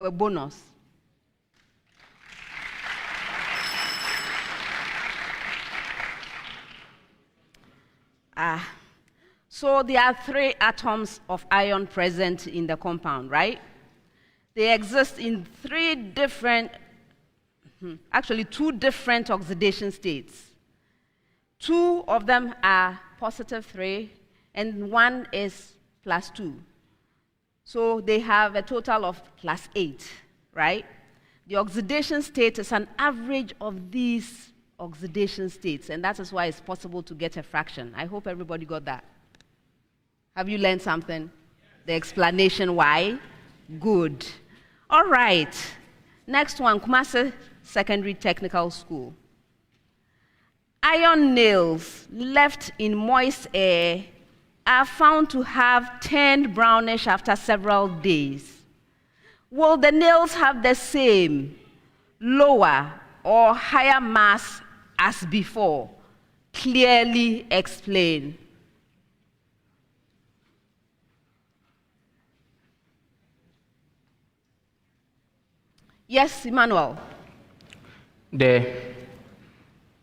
A bonus. So there are 3 atoms of iron present in the compound, right? They exist in 2 different oxidation states. 2 of them are +3, and 1 is +2. So they have a total of +8, right? The oxidation state is an average of these oxidation states, and that is why it's possible to get a fraction. I hope everybody got that. Have you learned something? The explanation why? Good. All right. Next one, Kumasi Secondary Technical School. Iron nails left in moist air are found to have turned brownish after several days. Will the nails have the same, lower, or higher mass as before? Clearly explain. Yes, Emmanuel. The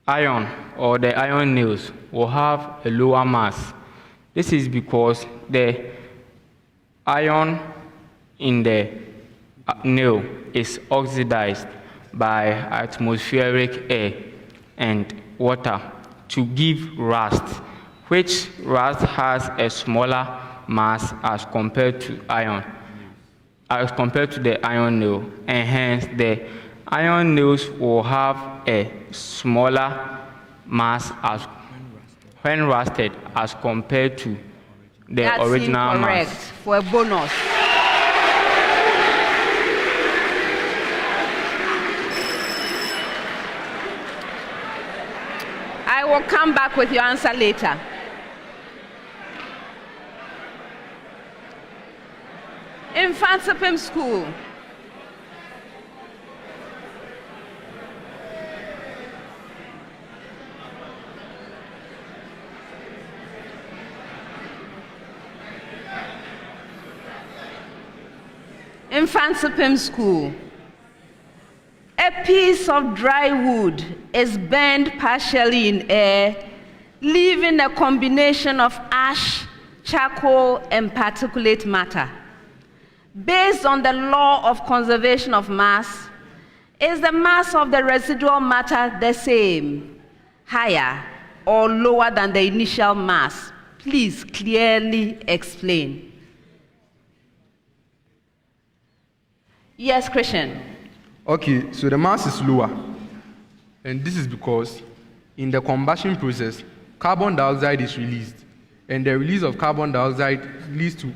iron or the iron nails will have a lower mass. This is because the iron in the nail is oxidized by atmospheric air and water to give rust, which rust has a smaller mass as compared to the iron nail, and hence the iron nails will have a smaller mass as when rusted as compared to the original mass. That's incorrect. For a bonus. I will come back with your answer later. Mfantsipim School. Mfantsipim School. A piece of dry wood is burned partially in air, leaving a combination of ash, charcoal, and particulate matter. Based on the law of conservation of mass, is the mass of the residual matter the same, higher, or lower than the initial mass? Please clearly explain. Yes, Christian. Okay, so the mass is lower. And this is because in the combustion process, carbon dioxide is released. And the release of carbon dioxide leads to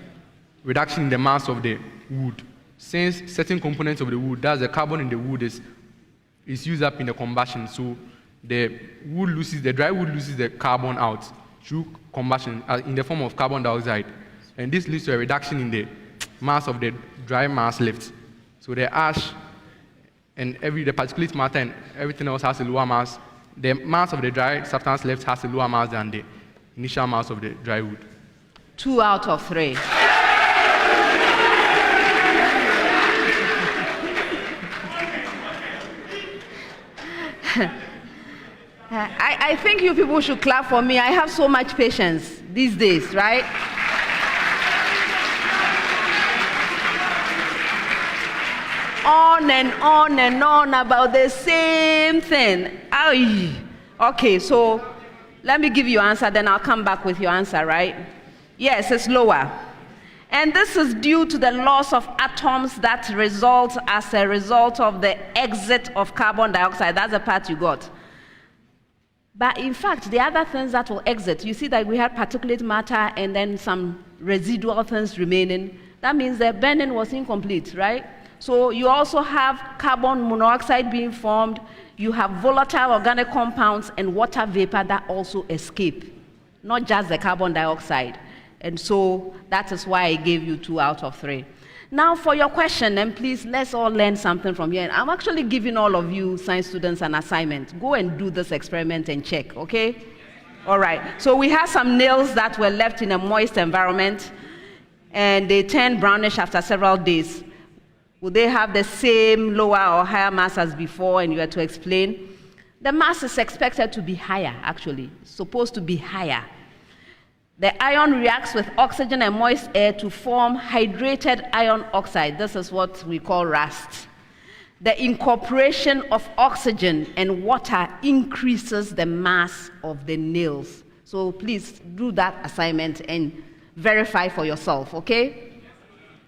reduction in the mass of the wood. Since certain components of the wood, that's the carbon in the wood, is used up in the combustion. So the dry wood loses the carbon out through combustion in the form of carbon dioxide. And this leads to a reduction in the mass of the dry mass left. So the ash and the particulate matter and everything else has a lower mass. The mass of the dry substance left has a lower mass than the initial mass of the dry wood. 2 out of 3. I think you people should clap for me. I have so much patience these days, right? On and on and on about the same thing. Aye. Okay, so let me give you your answer, then I'll come back with your answer, right? Yes, it's lower. And this is due to the loss of atoms that result as a result of the exit of carbon dioxide. That's the part you got. But in fact, the other things that will exit, you see that we had particulate matter and then some residual things remaining. That means the burning was incomplete, right? So you also have carbon monoxide being formed. You have volatile organic compounds and water vapor that also escape, not just the carbon dioxide. And so that is why I gave you 2 out of 3. Now for your question, and please let's all learn something from here. I'm actually giving all of you science students an assignment. Go and do this experiment and check, okay? All right, so we have some nails that were left in a moist environment and they turned brownish after several days. Will they have the same lower or higher mass as before? And you had to explain. The mass is expected to be higher, actually. It's supposed to be higher. The ion reacts with oxygen and moist air to form hydrated iron oxide. This is what we call rust. The incorporation of oxygen and water increases the mass of the nails. So please do that assignment and verify for yourself, okay?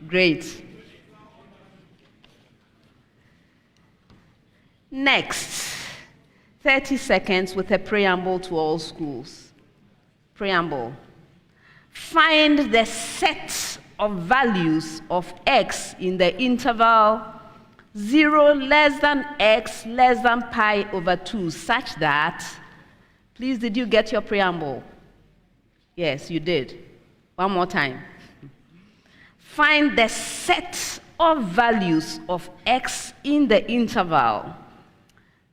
Great. Next, 30 seconds with a preamble to all schools. Preamble. Find the set of values of x in the interval 0 less than x less than pi over 2 such that, please, did you get your preamble? Yes, you did. One more time. Find the set of values of x in the interval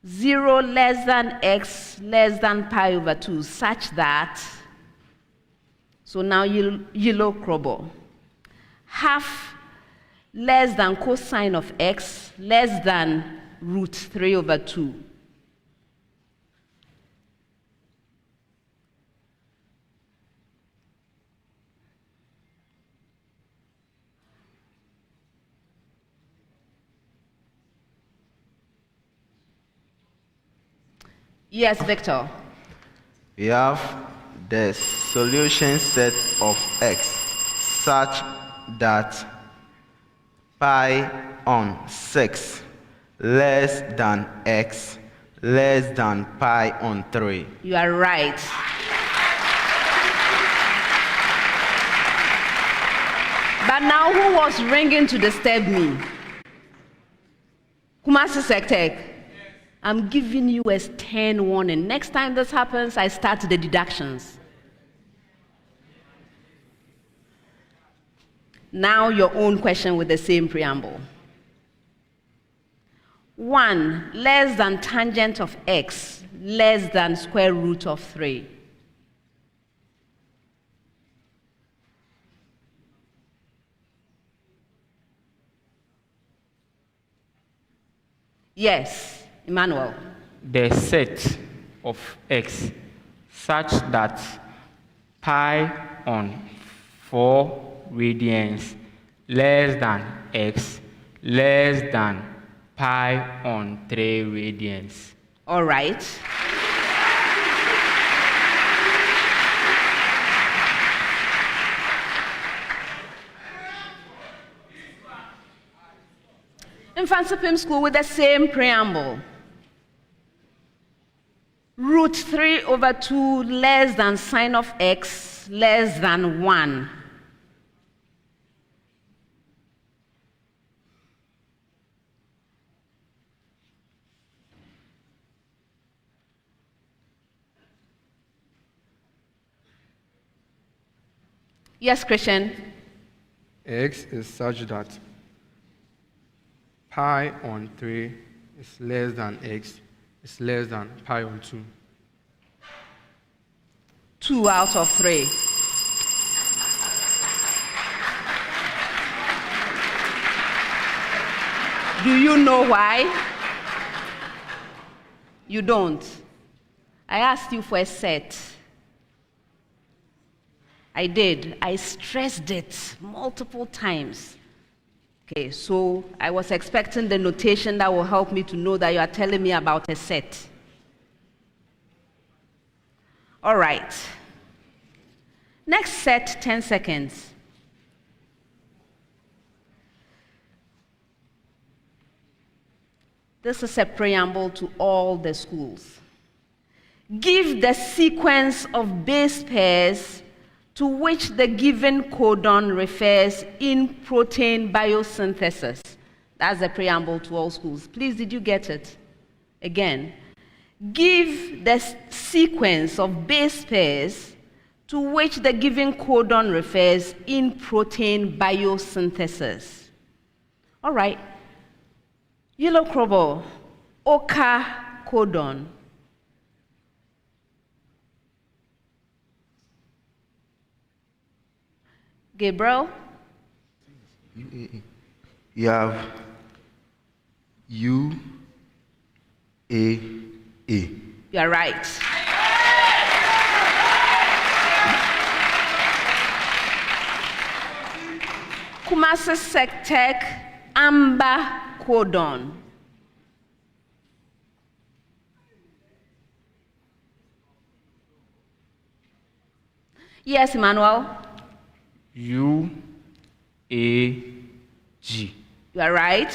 0 less than x less than pi over 2 such that, so now Yilo, Krobo, half less than cosine of x less than root 3 over 2. Yes, Victor. We have the solution set of x such that pi on 6 less than x less than pi on 3. You are right. But now who was ringing to disturb me? Kumasi Sectec. I'm giving you a stern warning. Next time this happens, I start the deductions. Now your own question with the same preamble. 1 less than tangent of x less than square root of 3. Yes. Emmanuel. The set of x such that pi on 4 radians less than x less than pi on 3 radians. All right. Mfantsipim School with the same preamble. Root 3 over 2 less than sine of x less than 1. Yes, Christian. X is such that pi on 3 is less than x is less than pi on 2. 2 out of 3. Do you know why? You don't. I asked you for a set. I did. I stressed it multiple times. Okay, so I was expecting the notation that will help me to know that you are telling me about a set. All right. Next set, 10 seconds. This is a preamble to all the schools. Give the sequence of base pairs to which the given codon refers in protein biosynthesis. That's the preamble to all schools. Please, did you get it? Again. Give the sequence of base pairs to which the given codon refers in protein biosynthesis. All right. Yilo, Krobo, Oka codon. You have U A A. You are right. Kumasi Sectec amber codon. Yes, Emmanuel. U A G. You are right.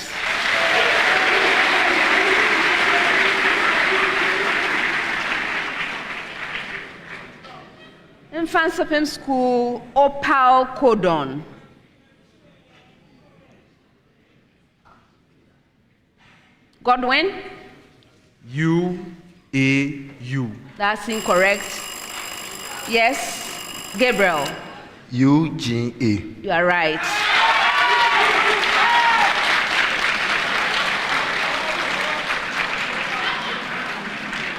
Mfantsipim School opal codon. Godwin? U A U. That's incorrect. Yes, Gabriel. U G A. You are right.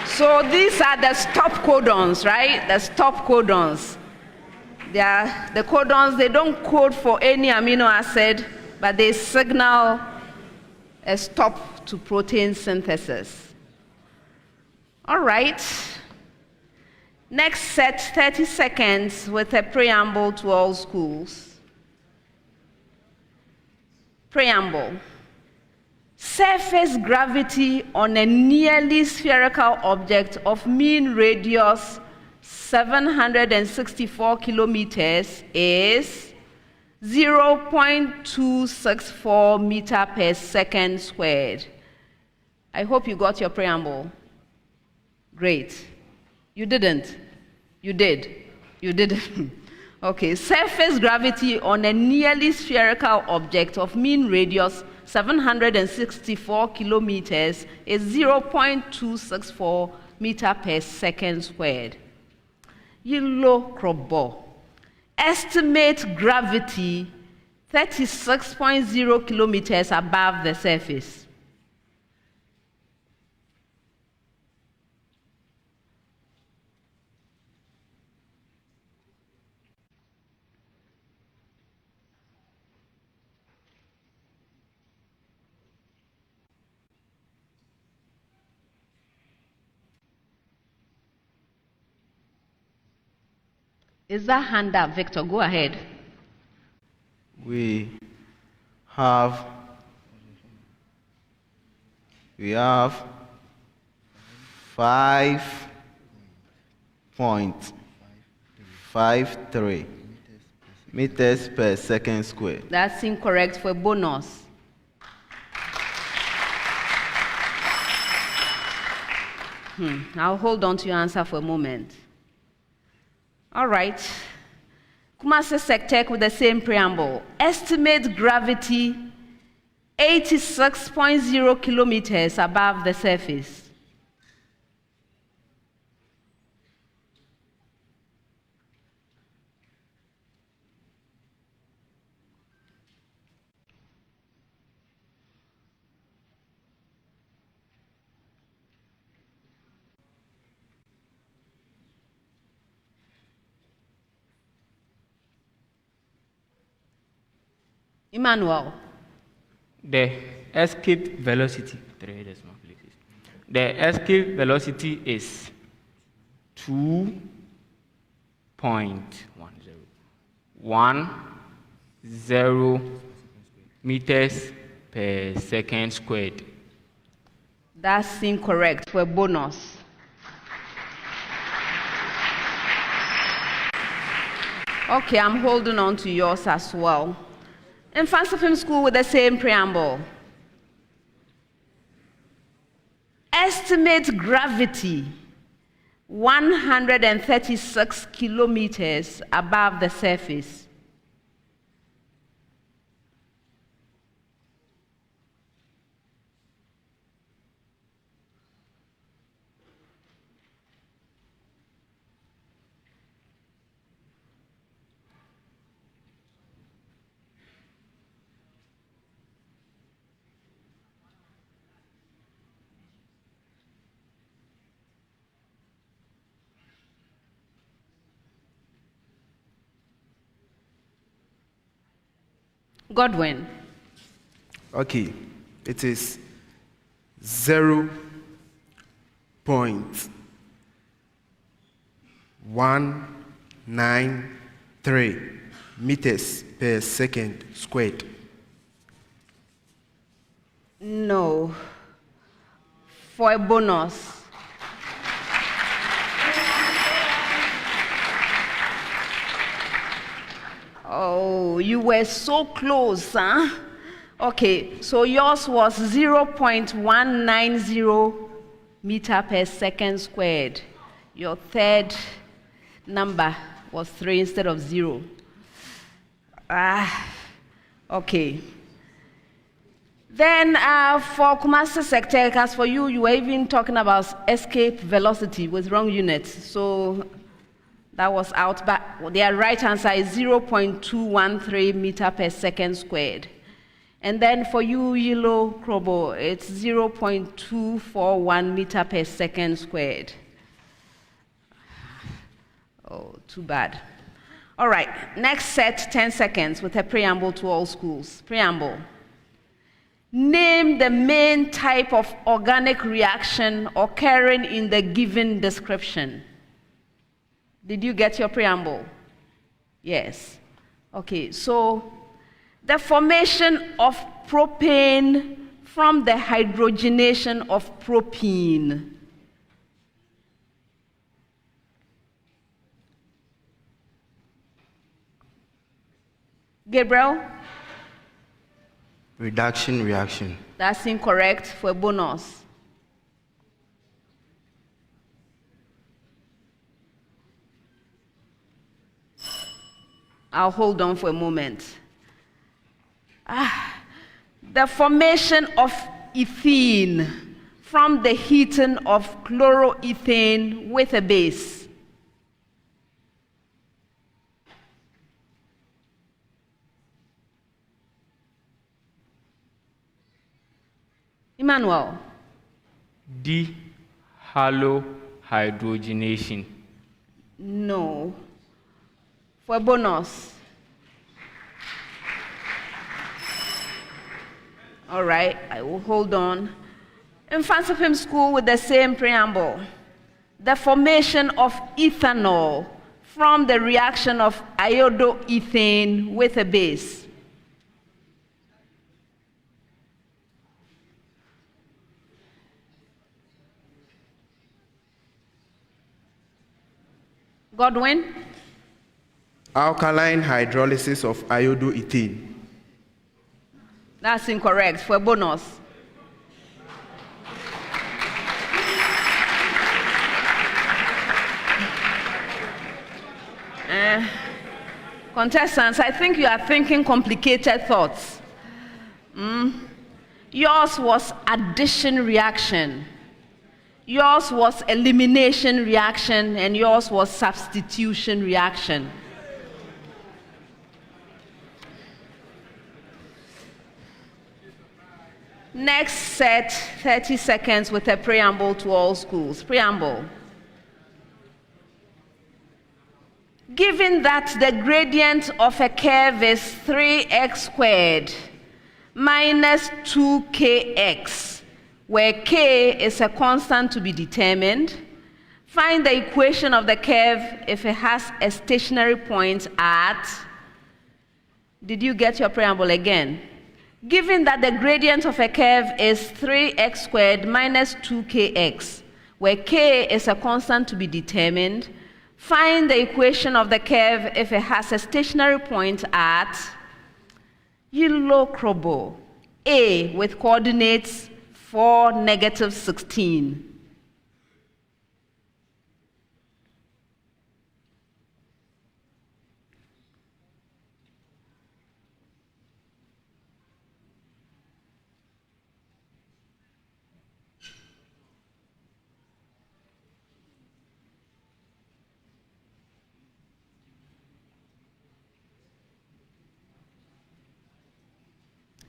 So these are the stop codons, right? The stop codons. They are the codons, they don't code for any amino acid, but they signal a stop to protein synthesis. All right. Next set, 30 seconds with a preamble to all schools. Preamble. Surface gravity on a nearly spherical object of mean radius 764 kilometers is 0.264 meter per second squared. I hope you got your preamble. Great. You didn't. You did. You didn't. Okay. Surface gravity on a nearly spherical object of mean radius 764 kilometers is 0.264 meter per second squared. Yilo, Krobo. Estimate gravity 36.0 kilometers above the surface. Is that hand up, Victor? Go ahead. We have 5.53 meters per second squared. That's incorrect for bonus. I'll hold on to your answer for a moment. All right. Kumasi Sectec with the same preamble. Estimate gravity 86.0 kilometers above the surface. Emmanuel. The escape velocity, the escape velocity is 2.1010 meters per second squared. That's incorrect for a bonus. Okay, I'm holding on to yours as well. Mfantsipim School with the same preamble. Estimate gravity 136 kilometers above the surface. Godwin. Okay, it is 0.193 meters per second squared. No. For a bonus. Oh, you were so close, huh? Okay, so yours was 0.190 meter per second squared. Your third number was 3 instead of 0. Okay. Then for Kumasi sector, as for you, you were even talking about escape velocity with wrong units. So that was out, but their right answer is 0.213 meter per second squared. And then for you, Yilo, Krobo, it's 0.241 meter per second squared. Oh, too bad. All right, next set, 10 seconds with a preamble to all schools. Preamble. Name the main type of organic reaction occurring in the given description. Did you get your preamble? Yes. Okay, so the formation of propane from the hydrogenation of propene. Gabriel? Reduction reaction. That's incorrect for a bonus. I'll hold on for a moment. The formation of ethene from the heating of chloroethane with a base. Emmanuel. Dehalohydrogenation. No. For a bonus. All right, I will hold on. Mfantsipim School with the same preamble. The formation of ethanol from the reaction of iodoethane with a base. Godwin? Alkaline hydrolysis of iodoethane. That's incorrect for a bonus. Contestants, I think you are thinking complicated thoughts. Yours was addition reaction. Yours was elimination reaction, and yours was substitution reaction. Next set, 30 seconds with a preamble to all schools. Preamble. Given that the gradient of a curve is 3x squared minus 2kx, where k is a constant to be determined, find the equation of the curve if it has a stationary point at... Did you get your preamble again? Given that the gradient of a curve is 3x squared minus 2kx, where k is a constant to be determined, find the equation of the curve if it has a stationary point at Yilo, Krobo, A with coordinates 4, -16.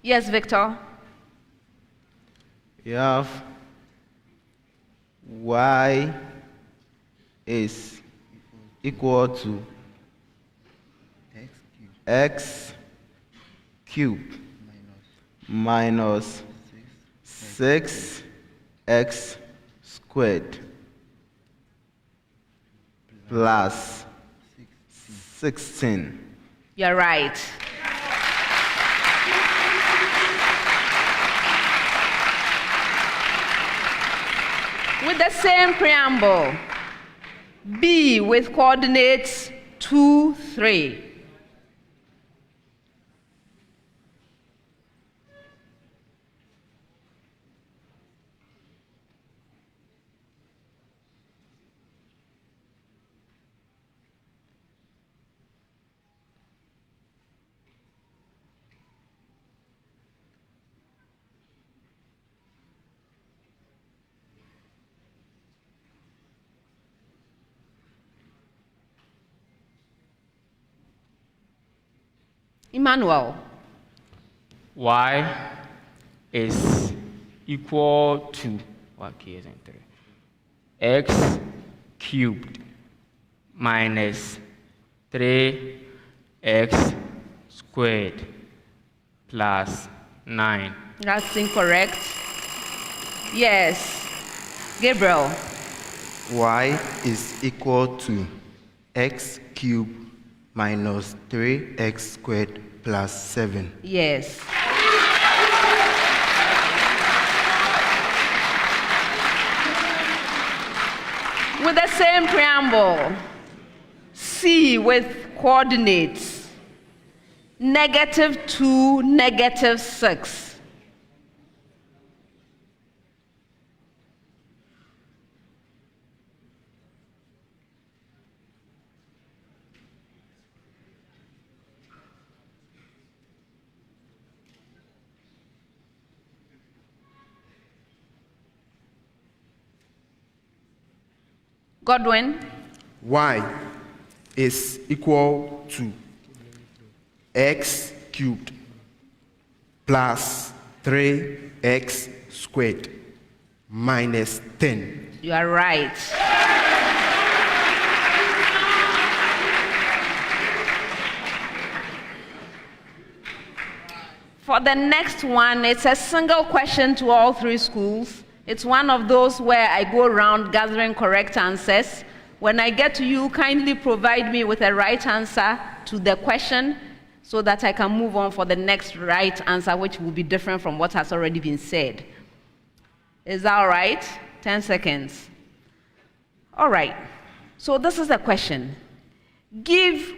Yes, Victor? You have y is equal to x cubed minus 6 x squared plus 16. You're right. With the same preamble, B with coordinates 2, 3. Emmanuel. Y is equal to x cubed minus 3x squared plus 9. That's incorrect. Yes. Gabriel. Y is equal to x cubed minus 3x squared plus 7. Yes. With the same preamble, C with coordinates -2, -6. Godwin. Y is equal to x cubed plus 3x squared minus 10. You are right. For the next one, it's a single question to all 3 schools. It's one of those where I go around gathering correct answers. When I get to you, kindly provide me with a right answer to the question so that I can move on for the next right answer, which will be different from what has already been said. Is that all right? 10 seconds. All right. So this is the question. Give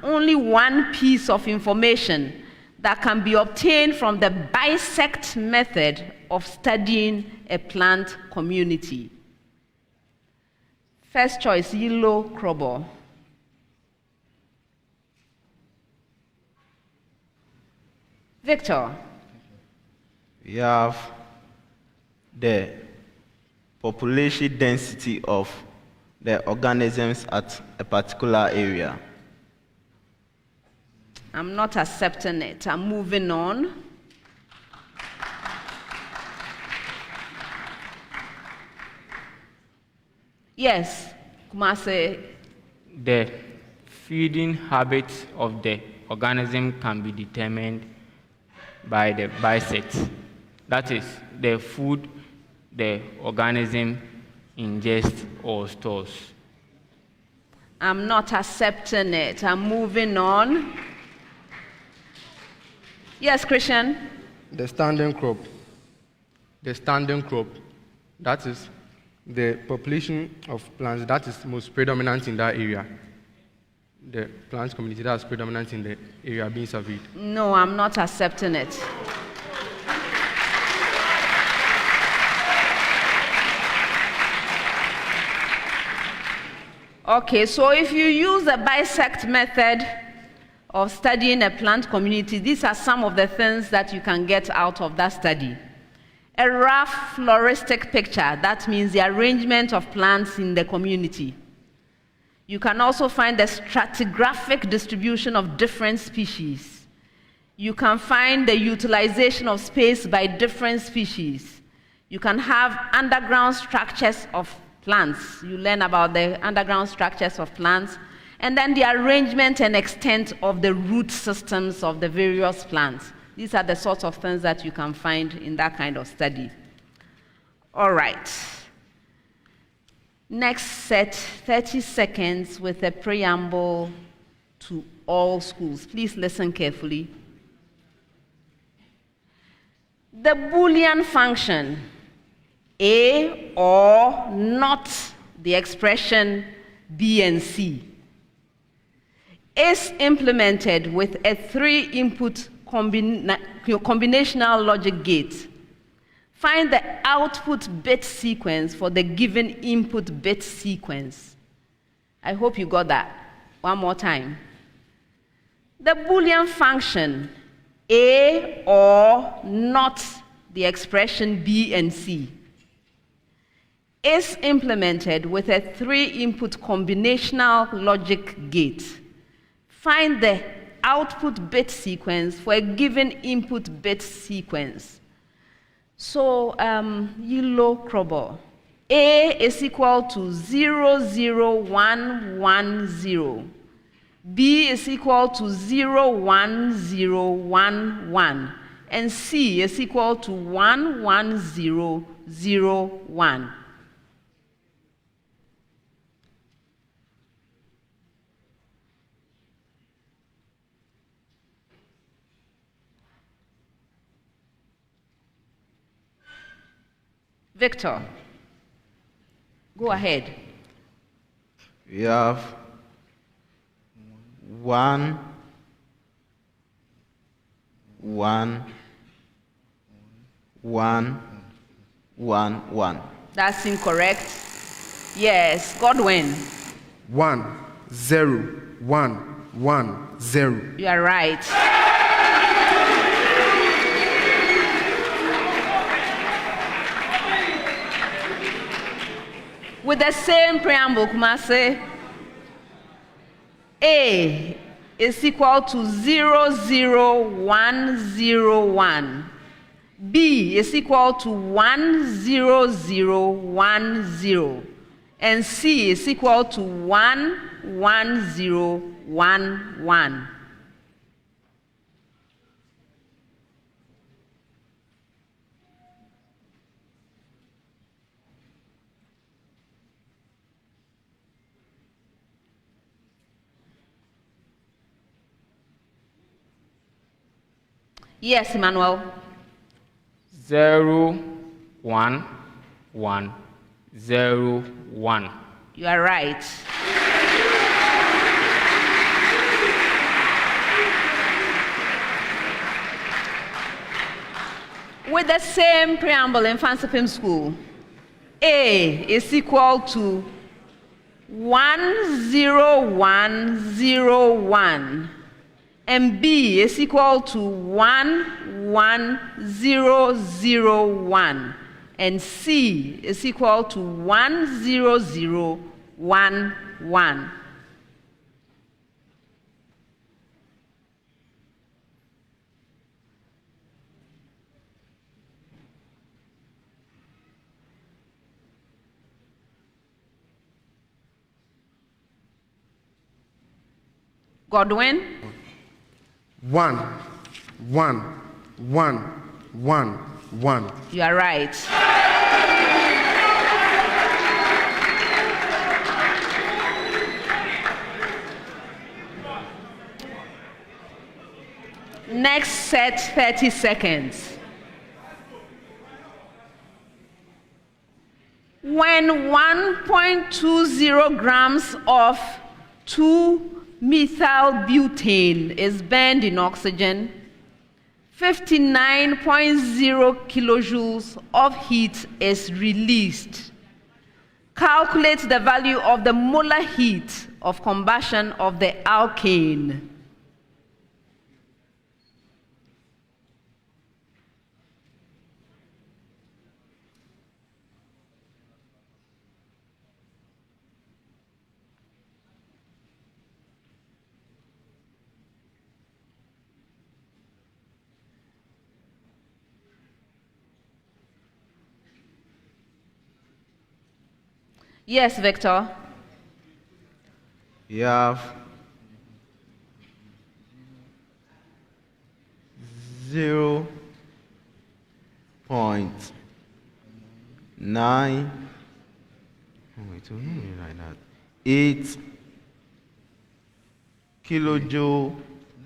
only one piece of information that can be obtained from the bisect method of studying a plant community. First choice, Yilo, Krobo. Victor. We have the population density of the organisms at a particular area. I'm not accepting it. I'm moving on. Yes, Kumasi. The feeding habits of the organism can be determined by the bisect. That is, the food the organism ingests or stores. I'm not accepting it. I'm moving on. Yes, Christian. The standing crop. The standing crop. That is the population of plants that is most predominant in that area. The plant community that is predominant in the area being surveyed. No, I'm not accepting it. Okay, so if you use the bisect method of studying a plant community, these are some of the things that you can get out of that study. A rough floristic picture, that means the arrangement of plants in the community. You can also find the stratigraphic distribution of different species. You can find the utilization of space by different species. You can have underground structures of plants. You learn about the underground structures of plants, and then the arrangement and extent of the root systems of the various plants. These are the sorts of things that you can find in that kind of study. All right. Next set, 30 seconds with a preamble to all schools. Please listen carefully. The Boolean function, A or not the expression B and C, is implemented with a 3-input combinational logic gate. Find the output bit sequence for the given input bit sequence. I hope you got that. One more time. The Boolean function, A or not the expression B and C, is implemented with a 3-input combinational logic gate. Find the output bit sequence for a given input bit sequence. So, Yilo, Krobo. A is equal to 00110. B is equal to 01011. And C is equal to 11001. Victor, go ahead. We have 1, 1, 1, 1, 1. That's incorrect. Yes, Godwin. 1, 0, 1, 1, 0. You are right. With the same preamble, Kumasi, A is equal to 00101. B is equal to 10010. And C is equal to 11011. Yes, Emmanuel. 0, 1, 1, 0, 1. You are right. With the same preamble in Mfantsipim School, A is equal to 10101. And B is equal to 11001. And C is equal to 10011. Godwin? 1, 1, 1, 1, 1. You are right. Next set, 30 seconds. When 1.20 grams of 2-methylbutane is burned in oxygen, 59.0 kilojoules of heat is released. Calculate the value of the molar heat of combustion of the alkane. Yes, Victor. You have 0.0 9, wait, like that. 8 kilojoule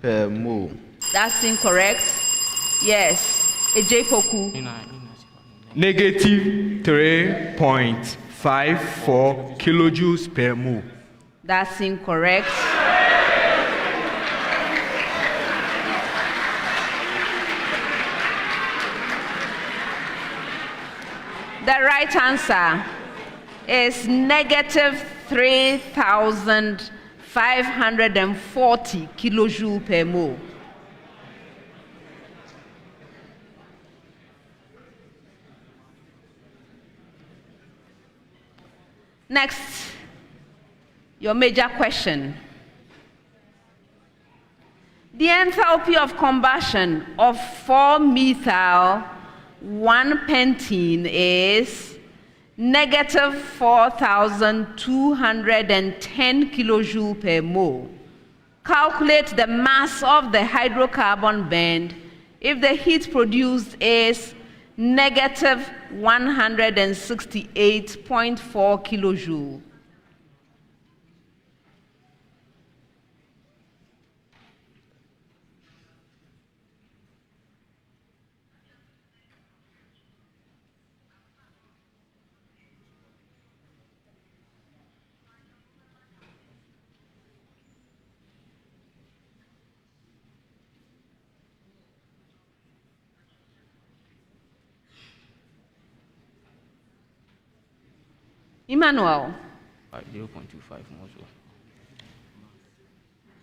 per mole. That's incorrect. Yes. Ejepoku. Negative 3.54 kilojoules per mole. That's incorrect. The right answer is negative 3,540 kilojoule per mole. Next, your major question. The enthalpy of combustion of 4-methyl-1-pentene is negative 4,210 kilojoule per mole. Calculate the mass of the hydrocarbon bond if the heat produced is negative 168.4 kilojoule. Emmanuel. 0.25 more so.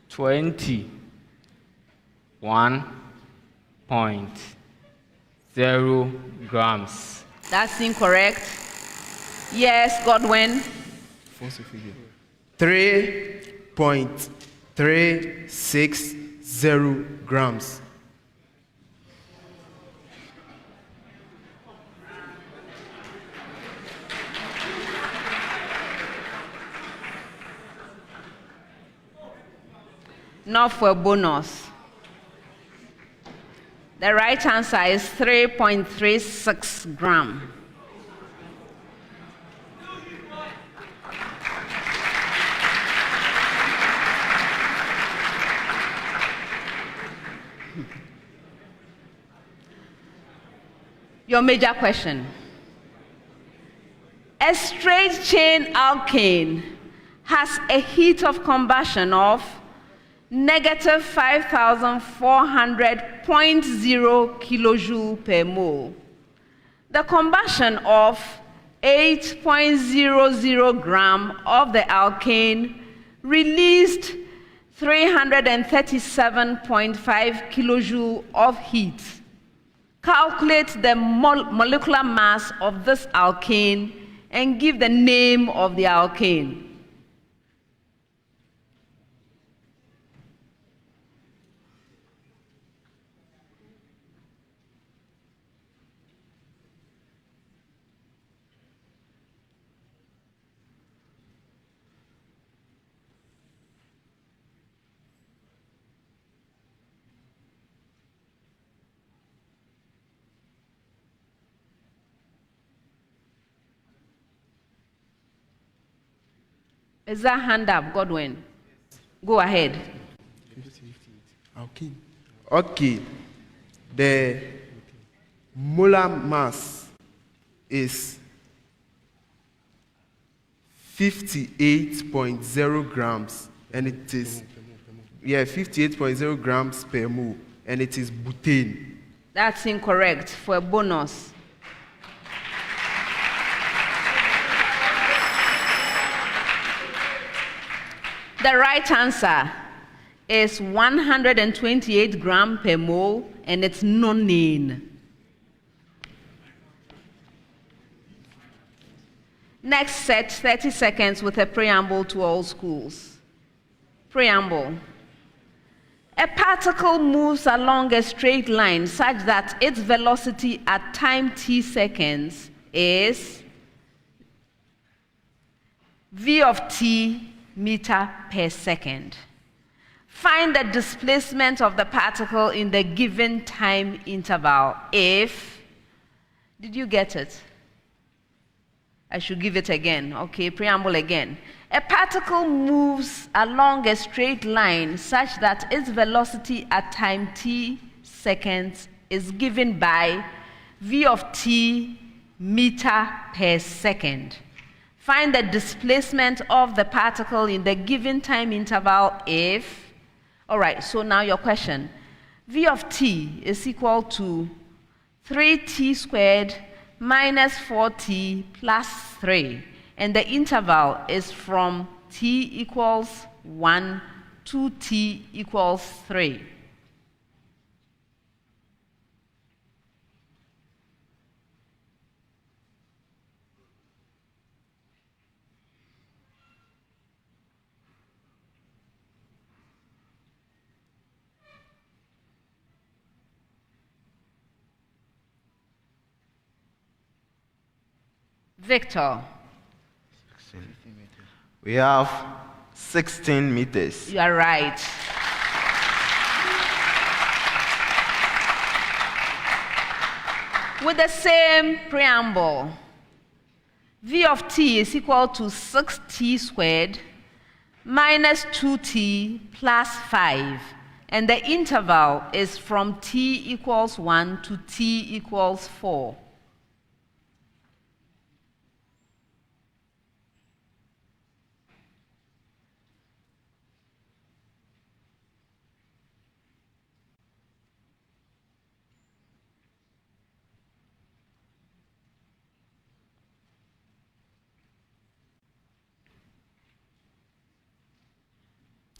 21.0 grams. That's incorrect. Yes, Godwin. 3.360 grams. Not for a bonus. The right answer is 3.36 gram. Your major question. A straight chain alkane has a heat of combustion of negative 5,400.0 kilojoule per mole. The combustion of 8.00 gram of the alkane released 337.5 kilojoule of heat. Calculate the molecular mass of this alkane and give the name of the alkane. Is that hand up, Godwin? Go ahead. Okay. The molar mass is 58.0 grams, and it is 58.0 grams per mole, and it is butane. That's incorrect. For a bonus. The right answer is 128 grams per mole, and it's nonane. Next set, 30 seconds with a preamble to all schools. Preamble. A particle moves along a straight line such that its velocity at time t seconds is v of t meter per second. Find the displacement of the particle in the given time interval if, did you get it? I should give it again. Okay, preamble again. A particle moves along a straight line such that its velocity at time t seconds is given by v of t meter per second. Find the displacement of the particle in the given time interval if... All right, so now your question. V of t is equal to 3t squared minus 4t plus 3. And the interval is from t equals 1 to t equals 3. Victor. We have 16 meters. You are right. With the same preamble, v of t is equal to 6t squared minus 2t plus 5. And the interval is from t equals 1 to t equals 4.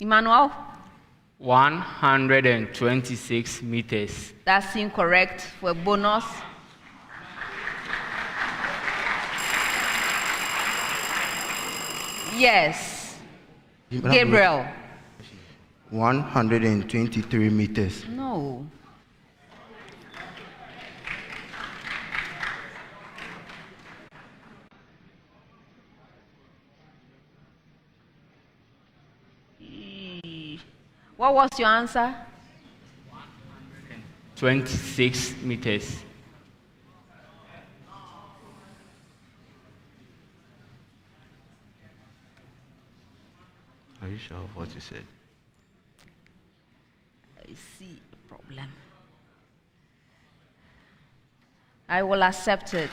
Emmanuel? 126 meters. That's incorrect for a bonus. Yes. Gabriel? 123 meters. No. What was your answer? 26 meters. Are you sure of what you said? I see a problem. I will accept it.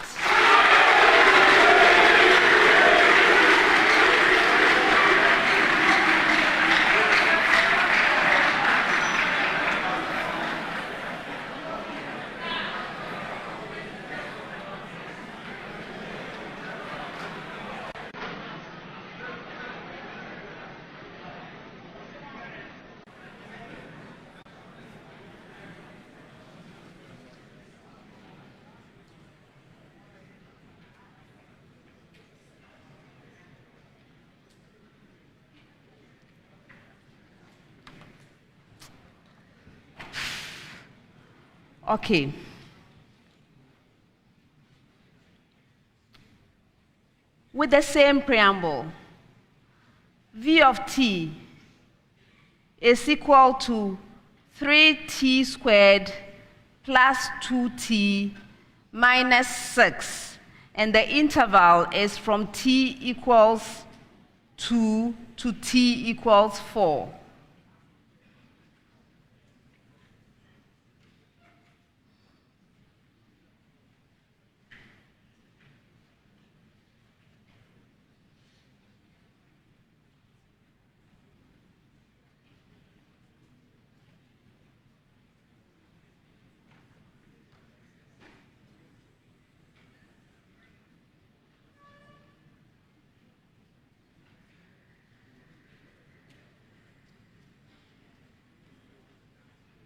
Okay. With the same preamble, v of t is equal to 3t squared plus 2t minus 6. And the interval is from t equals 2 to t equals 4.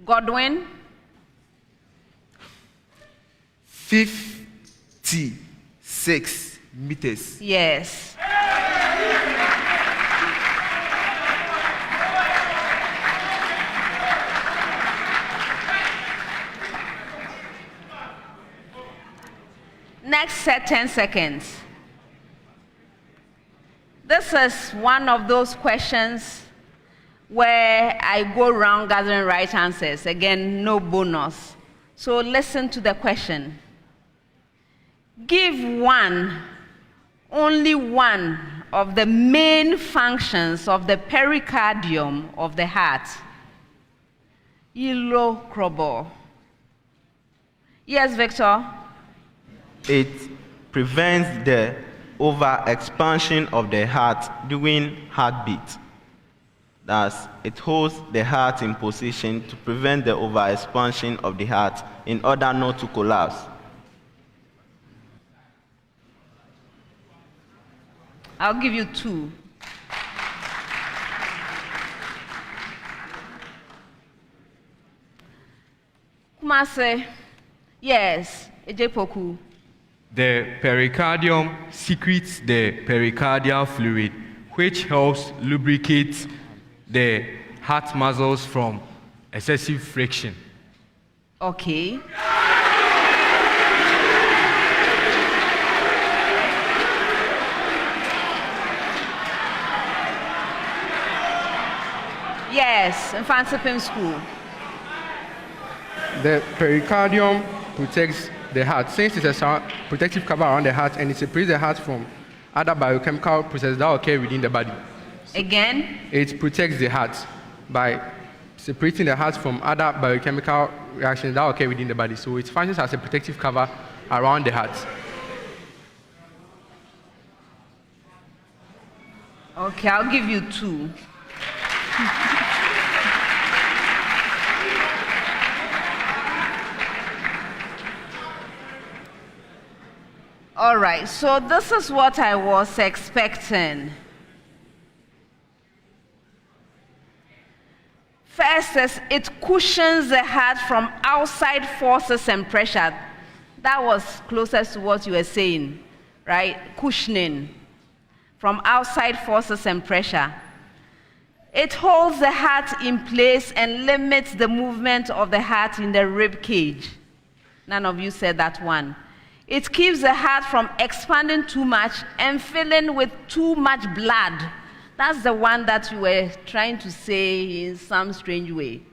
Godwin? 56 meters. Yes. Next set 10 seconds. This is one of those questions where I go around gathering right answers. Again, no bonus. So listen to the question. Give one only one of the main functions of the pericardium of the heart? Yilo, Krobo. Yes, Victor? It prevents the over-expansion of the heart during heartbeat. Thus, it holds the heart in position to prevent the over-expansion of the heart in order not to collapse. I'll give you 2. Kumasi. Yes, Ejepoku. The pericardium secretes the pericardial fluid, which helps lubricate the heart muscles from excessive friction. Okay. Yes, Mfantsipim School. The pericardium protects the heart. Since it's a protective cover around the heart and it separates the heart from other biochemical processes that occur within the body. Again? It protects the heart by separating the heart from other biochemical reactions that occur within the body. So it functions as a protective cover around the heart. Okay, I'll give you 2. All right, so this is what I was expecting. First is it cushions the heart from outside forces and pressure. That was closest to what you were saying, right? Cushioning from outside forces and pressure. It holds the heart in place and limits the movement of the heart in the rib cage. None of you said that one. It keeps the heart from expanding too much and filling with too much blood. That's the one that you were trying to say in some strange way,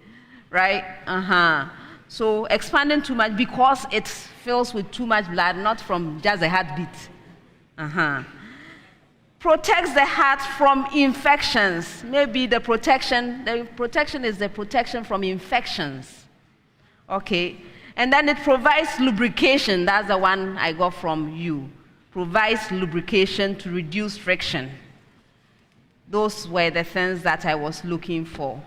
right? So expanding too much because it fills with too much blood, not from just a heartbeat. Protects the heart from infections. Maybe the protection is the protection from infections. Okay. And then it provides lubrication. That's the one I got from you. Provides lubrication to reduce friction. Those were the things that I was looking for.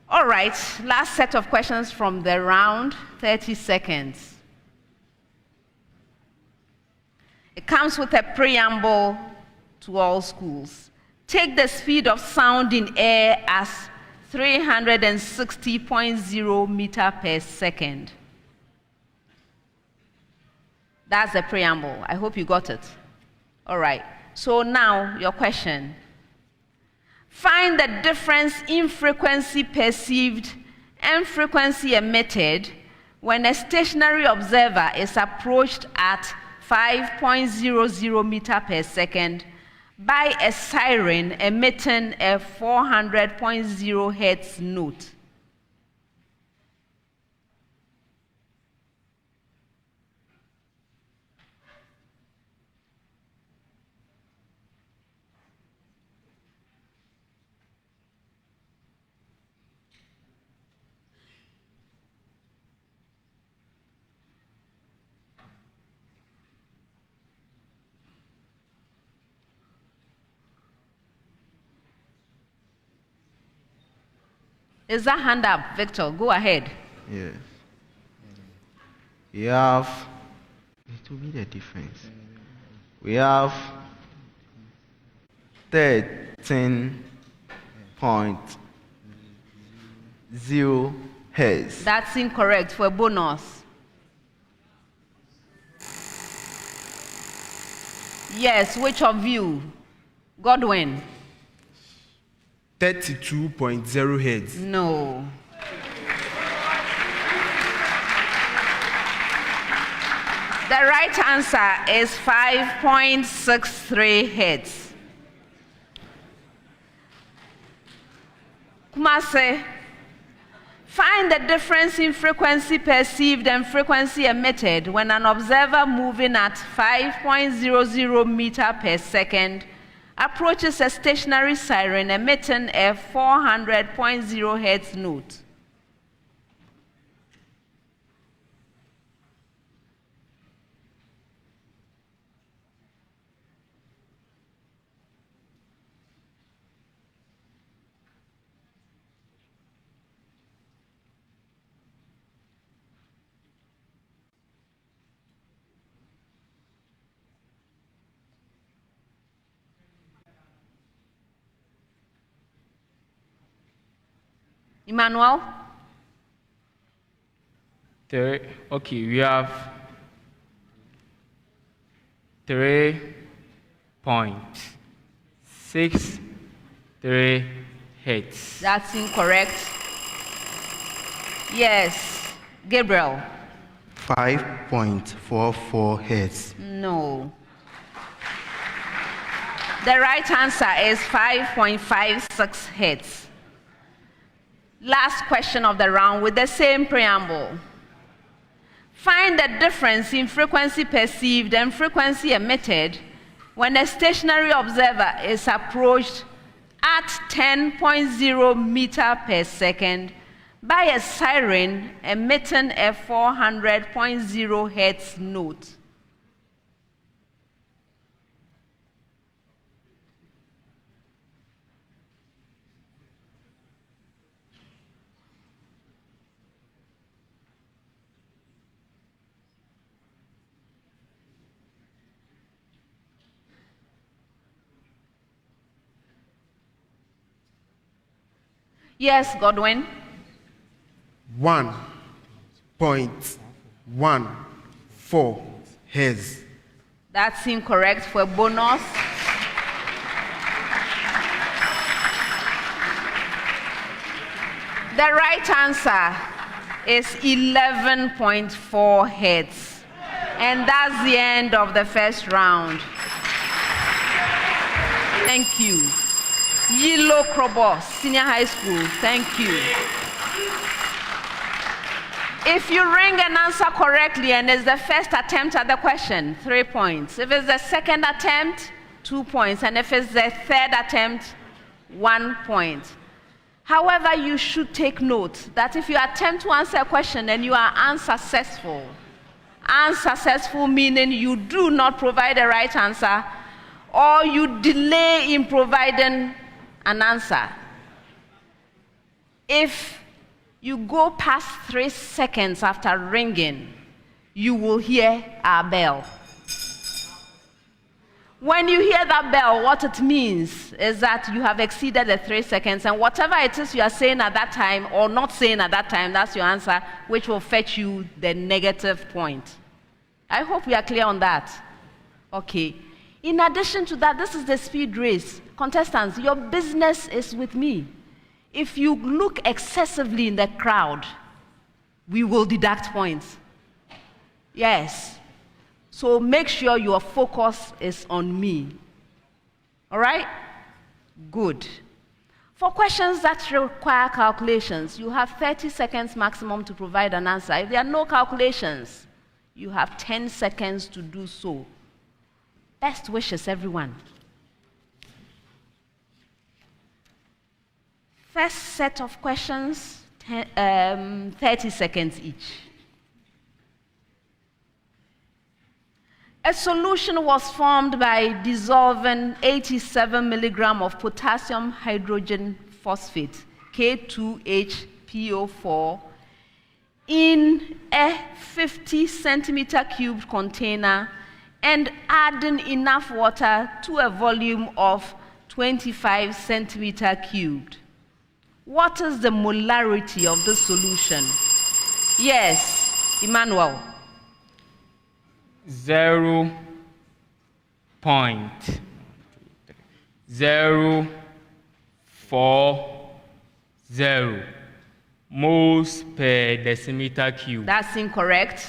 All right, last set of questions from the round, 30 seconds. It comes with a preamble to all schools. Take the speed of sound in air as 360.0 meter per second. That's the preamble. I hope you got it. All right. So now, your question. Find the difference in frequency perceived and frequency emitted when a stationary observer is approached at 5.00 meter per second by a siren emitting a 400.0 hertz note. Is that hand up, Victor? Go ahead. Yes. We have, it will be the difference. We have 13.0 hertz. That's incorrect for a bonus. Yes, which of you? Godwin? 32.0 hertz. No. The right answer is 5.63 hertz. Kumasi, Find the difference in frequency perceived and frequency emitted when an observer moving at 5.00 meter per second approaches a stationary siren emitting a 400.0 hertz note. Emmanuel? Okay, we have 3.63 hertz. That's incorrect. Yes. Gabriel? 5.44 hertz. No. The right answer is 5.56 hertz. Last question of the round with the same preamble. Find the difference in frequency perceived and frequency emitted when a stationary observer is approached at 10.0 meter per second by a siren emitting a 400.0 hertz note. Yes, Godwin. 1.14 hertz. That's incorrect for bonus. The right answer is 11.4 hertz. And that's the end of the first round. Thank you. Yilo, Krobo, Senior High School, thank you. If you ring an answer correctly and it's the first attempt at the question, 3 points. If it's the second attempt, 2 points. And if it's the third attempt, 1 point. However, you should take note that if you attempt to answer a question and you are unsuccessful meaning you do not provide the right answer or you delay in providing an answer. If you go past 3 seconds after ringing, you will hear our bell. When you hear that bell, what it means is that you have exceeded the 3 seconds, and whatever it is you are saying at that time or not saying at that time, that's your answer, which will fetch you the negative point. I hope we are clear on that. Okay. In addition to that, this is the speed race. Contestants, your business is with me. If you look excessively in the crowd, we will deduct points. Yes. So make sure your focus is on me. All right? Good. For questions that require calculations, you have 30 seconds maximum to provide an answer. If there are no calculations, you have 10 seconds to do so. Best wishes, everyone. First set of questions, 30 seconds each. A solution was formed by dissolving 87 milligram of potassium hydrogen phosphate, K2HPO4, in a 50 centimeter cubed container and adding enough water to a volume of 25 centimeter cubed. What is the molarity of this solution? Yes, Emmanuel. 0.040 moles per decimeter cube. That's incorrect.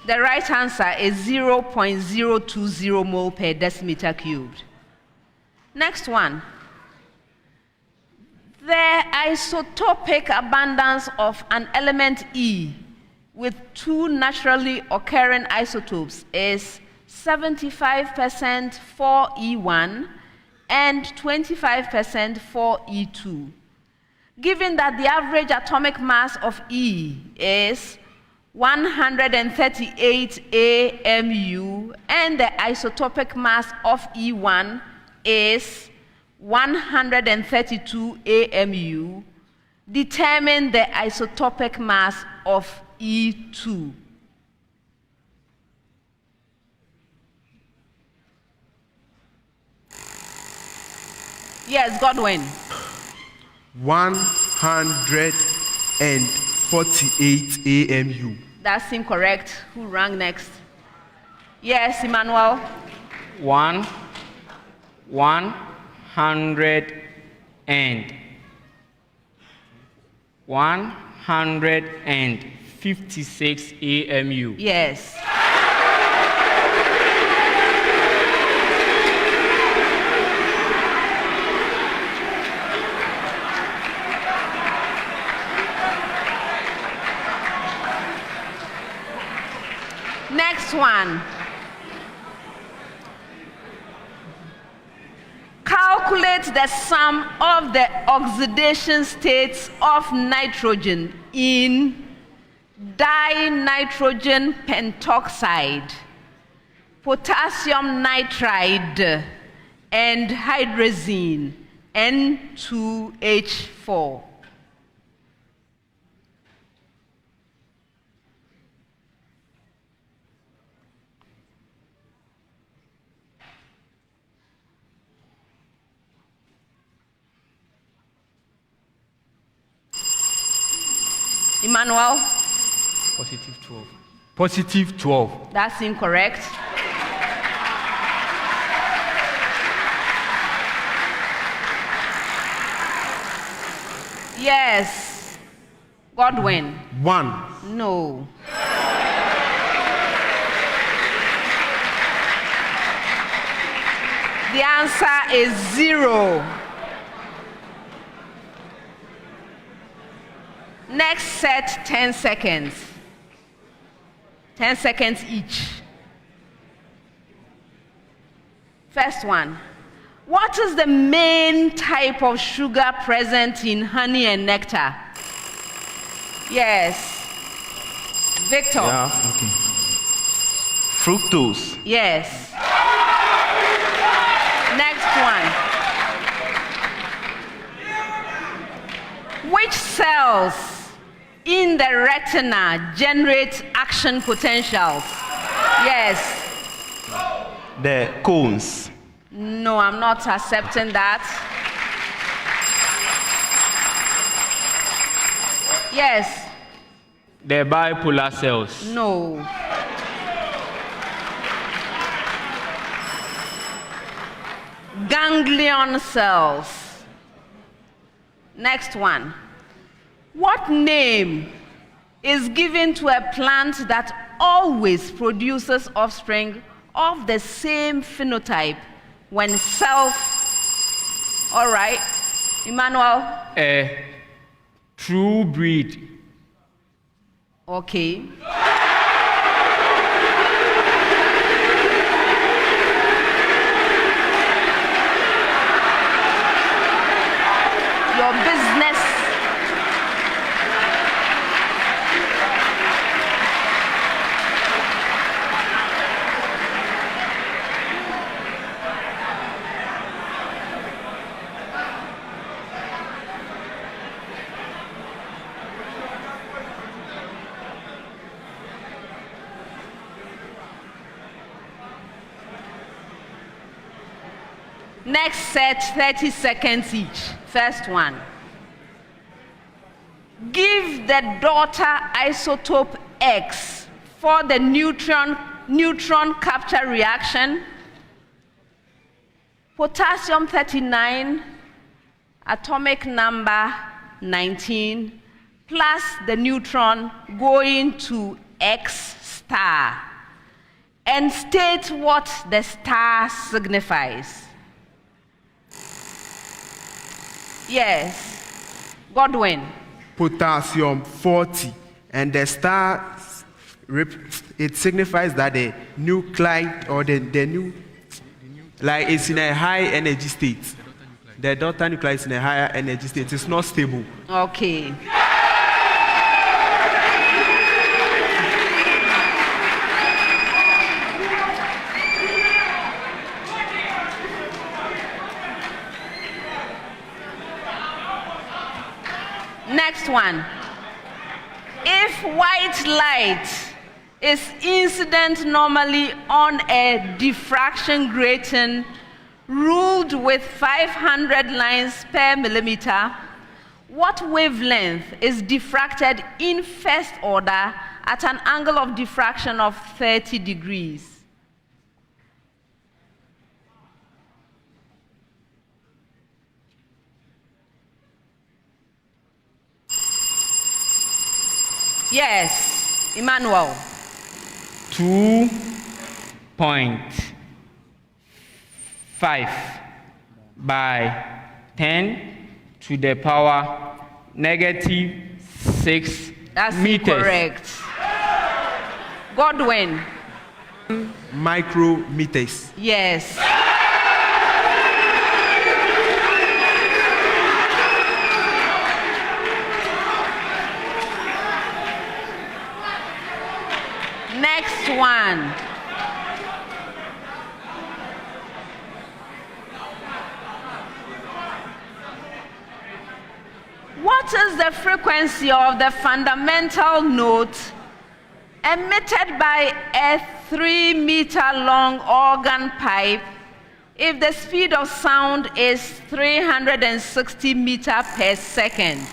The right answer is 0.020 mole per decimeter cubed. Next one. The isotopic abundance of an element E with two naturally occurring isotopes is 75% for E1 and 25% for E2. Given that the average atomic mass of E is 138 AMU and the isotopic mass of E1 is 132 AMU, determine the isotopic mass of E2. Yes, Godwin. 148 AMU. That's incorrect. Who rang next? Yes, Emmanuel. 156 AMU. Yes. Next one. Calculate the sum of the oxidation states of nitrogen in dinitrogen pentoxide, potassium nitride, and hydrazine, N2H4. Emmanuel? Positive 12. Positive 12. That's incorrect. Yes. Godwin? 1. No. The answer is 0. Next set, 10 seconds. 10 seconds each. First one. What is the main type of sugar present in honey and nectar? Yes. Victor? Yeah, okay. Fructose. Yes. Next one. Which cells in the retina generate action potentials? Yes. The cones. No, I'm not accepting that. Yes. The bipolar cells. No. Ganglion cells. Next one. What name is given to a plant that always produces offspring of the same phenotype when all right, Emmanuel? A true breed. Okay. Your business. Next set, 30 seconds each. First one. Give the daughter isotope X for the neutron capture reaction. Potassium 39, atomic number 19, plus the neutron going to X star and state what the star signifies. Yes, Godwin. Potassium 40, and the star, it signifies that the nuclide or the new, like it's in a high energy state. The daughter nuclide is in a higher energy state. It's not stable. Okay. Next one. If white light is incident normally on a diffraction grating ruled with 500 lines per millimeter, what wavelength is diffracted in first order at an angle of diffraction of 30 degrees? Yes, Emmanuel. 2.5 by 10 to the power negative 6 That's meters. correct. Godwin. Micrometers. Yes. Next one. What is the frequency of the fundamental note emitted by a 3-meter-long organ pipe if the speed of sound is 360 meters per second?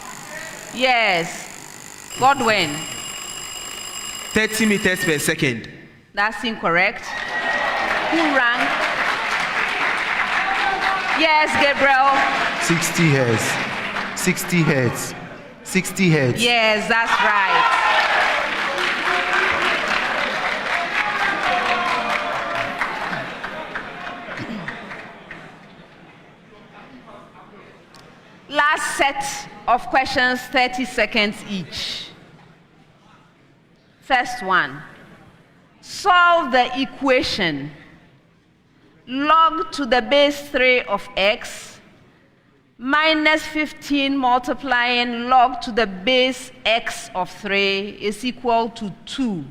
Yes. Godwin. 30 meters per second. That's incorrect. Who rang? Yes, Gabriel. 60 hertz. 60 hertz. 60 hertz. Yes, that's right. Last set of questions, 30 seconds each. First one. Solve the equation log to the base 3 of x minus 15 multiplying log to the base x of 3 is equal to 2.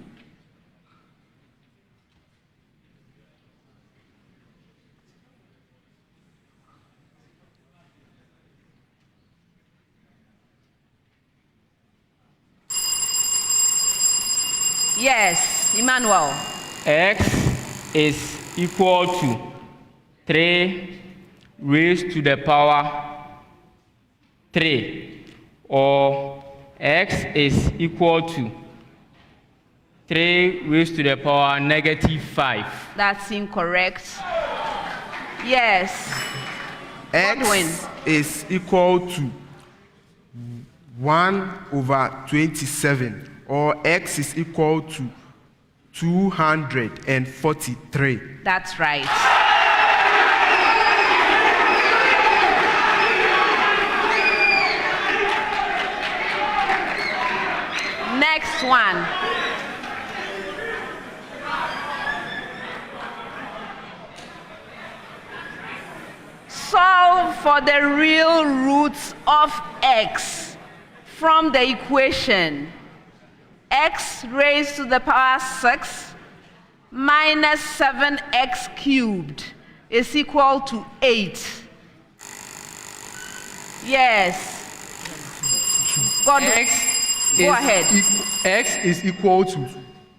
Yes, Emmanuel. X is equal to 3 raised to the power 3, or x is equal to 3 raised to the power negative 5. That's incorrect. Yes. Godwin. X is equal to 1/27, or x is equal to 243. That's right. Next one. Solve for the real roots of x from the equation x raised to the power 6 minus 7x cubed is equal to 8. Yes. God, go ahead. X is equal to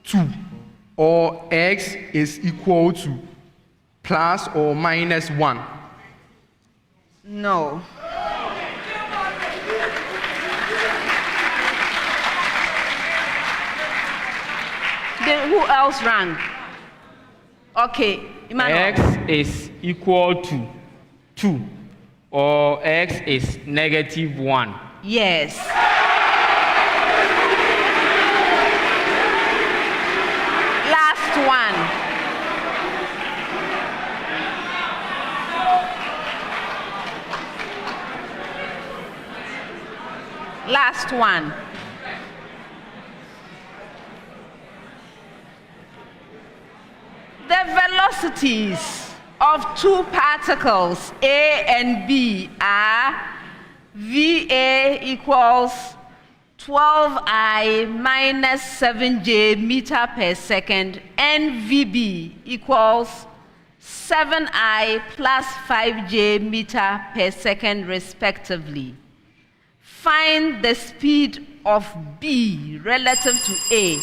2, or x is equal to plus or minus 1. No. Then who else rang? Okay, Emmanuel. X is equal to 2, or x is negative 1. Yes. Last one. The velocities of two particles, A and B, are VA equals 12I minus 7J meter per second, and VB equals 7I plus 5J meter per second, respectively. Find the speed of B relative to A.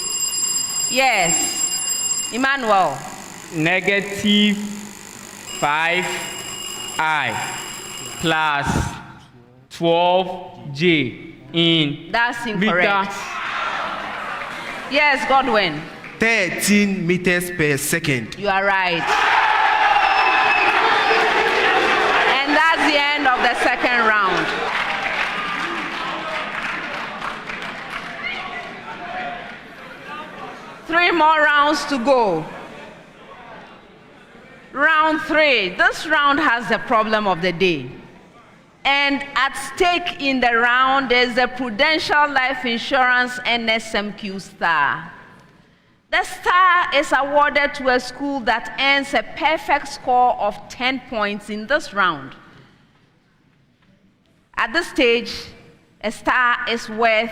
Yes, Emmanuel. Negative 5I plus 12J in That's incorrect. meter. Yes, Godwin. 13 meters per second. You are right. And that's the end of the second round. Three more rounds to go. Round 3. This round has the problem of the day. And at stake in the round is the Prudential Life Insurance NSMQ star. The star is awarded to a school that earns a perfect score of 10 points in this round. At this stage, a star is worth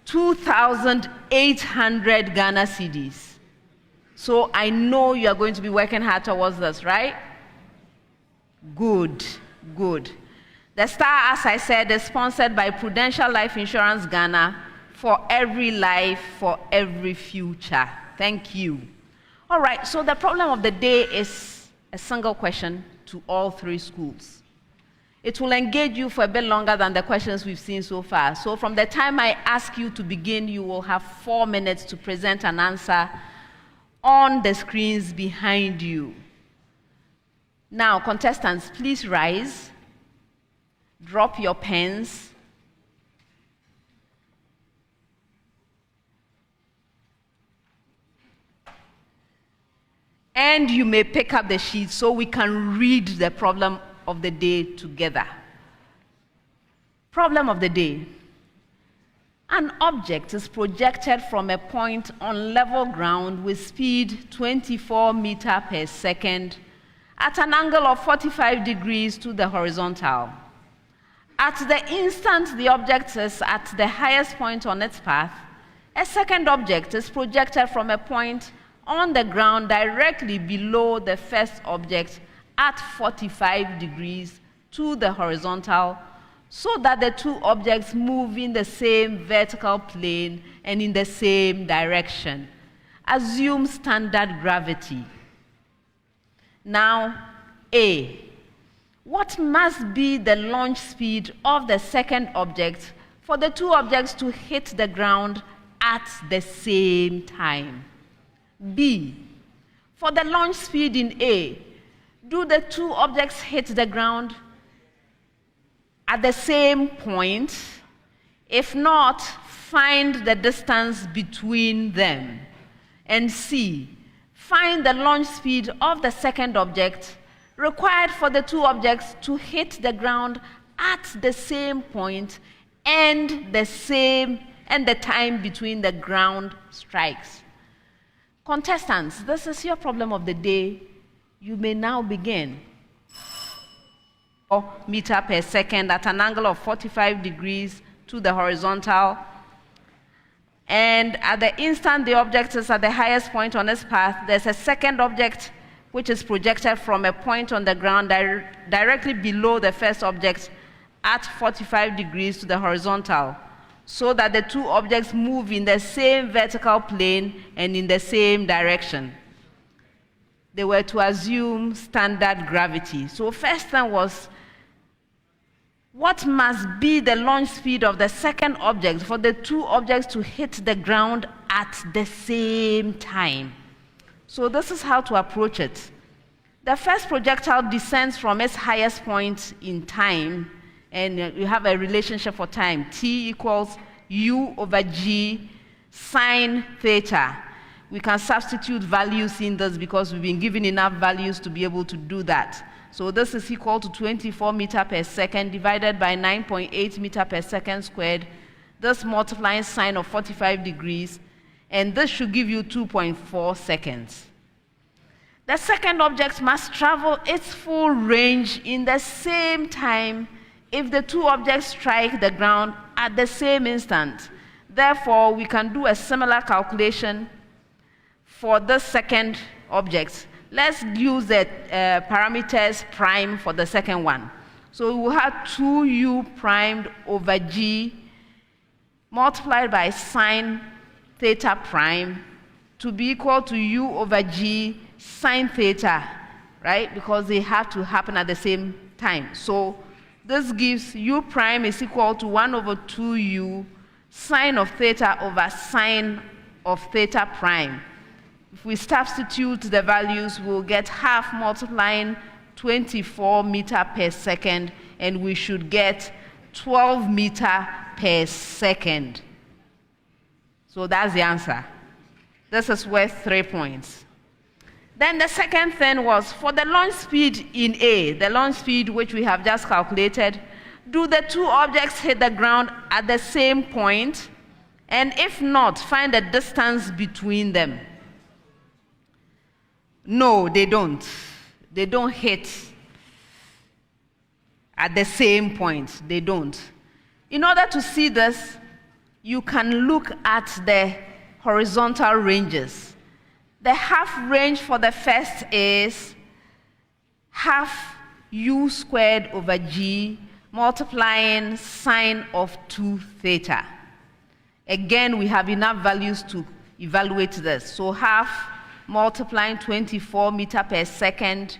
2,800 Ghana cedis. So I know you are going to be working hard towards this, right? Good, good. The star, as I said, is sponsored by Prudential Life Insurance Ghana for every life, for every future. Thank you. All right, so the problem of the day is a single question to all 3 schools. It will engage you for a bit longer than the questions we've seen so far. So from the time I ask you to begin, you will have 4 minutes to present an answer on the screens behind you. Now, contestants, please rise. Drop your pens. And you may pick up the sheet so we can read the problem of the day together. Problem of the day. An object is projected from a point on level ground with speed 24 meters per second at an angle of 45 degrees to the horizontal. At the instant the object is at the highest point on its path, a second object is projected from a point on the ground directly below the first object at 45 degrees to the horizontal, so that the 2 objects move in the same vertical plane and in the same direction. Assume standard gravity. Now, A. What must be the launch speed of the second object for the 2 objects to hit the ground at the same time? B. For the launch speed in A, do the 2 objects hit the ground at the same point? If not, find the distance between them. And C. Find the launch speed of the second object required for the 2 objects to hit the ground at the same point and the time between the ground strikes. Contestants, this is your problem of the day. You may now begin. Meter per second at an angle of 45 degrees to the horizontal. And at the instant the object is at the highest point on its path, there's a second object which is projected from a point on the ground directly below the first object at 45 degrees to the horizontal, so that the 2 objects move in the same vertical plane and in the same direction. They were to assume standard gravity. So first thing was, what must be the launch speed of the second object for the 2 objects to hit the ground at the same time? So this is how to approach it. The first projectile descends from its highest point in time, and you have a relationship for time. T equals U over G sine theta. We can substitute values in this because we've been given enough values to be able to do that. So this is equal to 24 meters per second divided by 9.8 meters per second squared, this multiplying sine of 45 degrees, and this should give you 2.4 seconds. The second object must travel its full range in the same time if the two objects strike the ground at the same instant. Therefore, we can do a similar calculation for the second object. Let's use the parameters prime for the second one. So we will have 2u primed over g multiplied by sine theta prime to be equal to u over g sine theta, right? Because they have to happen at the same time. So this gives u prime is equal to 1 over 2u sine of theta over sine of theta prime. If we substitute the values, we'll get half multiplying 24 meter per second, and we should get 12 meter per second. So that's the answer. This is worth 3 points. Then the second thing was for the launch speed in A, the launch speed which we have just calculated, do the two objects hit the ground at the same point? And if not, find the distance between them. No, they don't. They don't hit at the same point. They don't. In order to see this, you can look at the horizontal ranges. The half range for the first is half u squared over g multiplying sine of 2 theta. Again, we have enough values to evaluate this. So half multiplying 24 meter per second,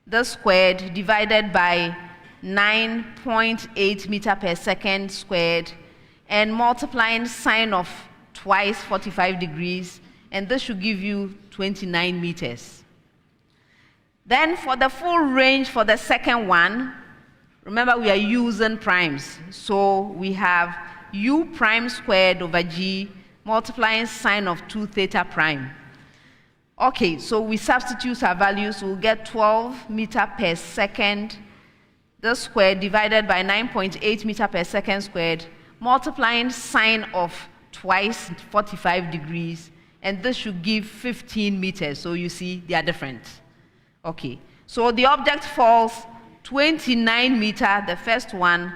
the squared divided by 9.8 meter per second squared, and multiplying sine of twice 45 degrees, and this should give you 29 meters. Then for the full range for the second one, remember we are using primes. So we have u prime squared over g multiplying sine of 2 theta prime. Okay, so we substitute our values, we'll get 12 meter per second, the squared divided by 9.8 meter per second squared, multiplying sine of twice 45 degrees, and this should give 15 meters. So you see, they are different. Okay, so the object falls 29 meter, the first one,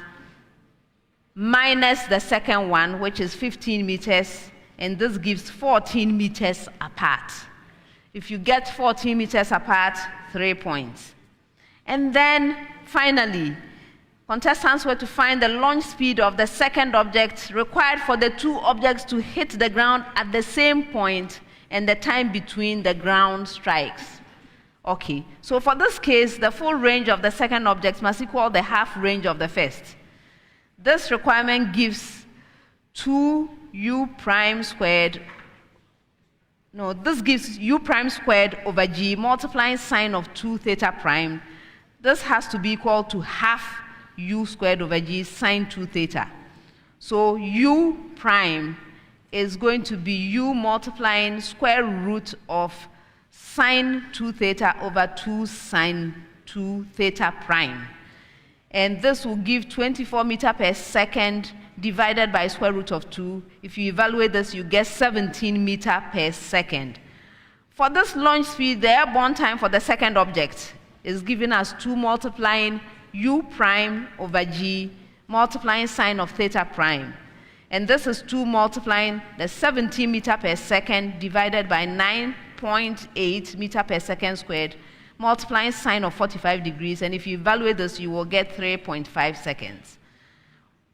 minus the second one, which is 15 meters, and this gives 14 meters apart. If you get 14 meters apart, 3 points. And then, finally, contestants were to find the launch speed of the second object required for the two objects to hit the ground at the same point and the time between the ground strikes. Okay, so for this case, the full range of the second object must equal the half range of the first. This requirement gives 2u prime squared. No, this gives u prime squared over g multiplying sine of 2 theta prime. This has to be equal to half u squared over g sine 2 theta. So u prime is going to be u multiplying square root of sine 2 theta over 2 sine 2 theta prime. And this will give 24 meter per second divided by square root of 2. If you evaluate this, you get 17 meter per second. For this launch speed, the airborne time for the second object is given as 2 multiplying u prime over g multiplying sine of theta prime. And this is 2 multiplying the 17 meter per second divided by 9.8 meter per second squared multiplying sine of 45 degrees. And if you evaluate this, you will get 3.5 seconds.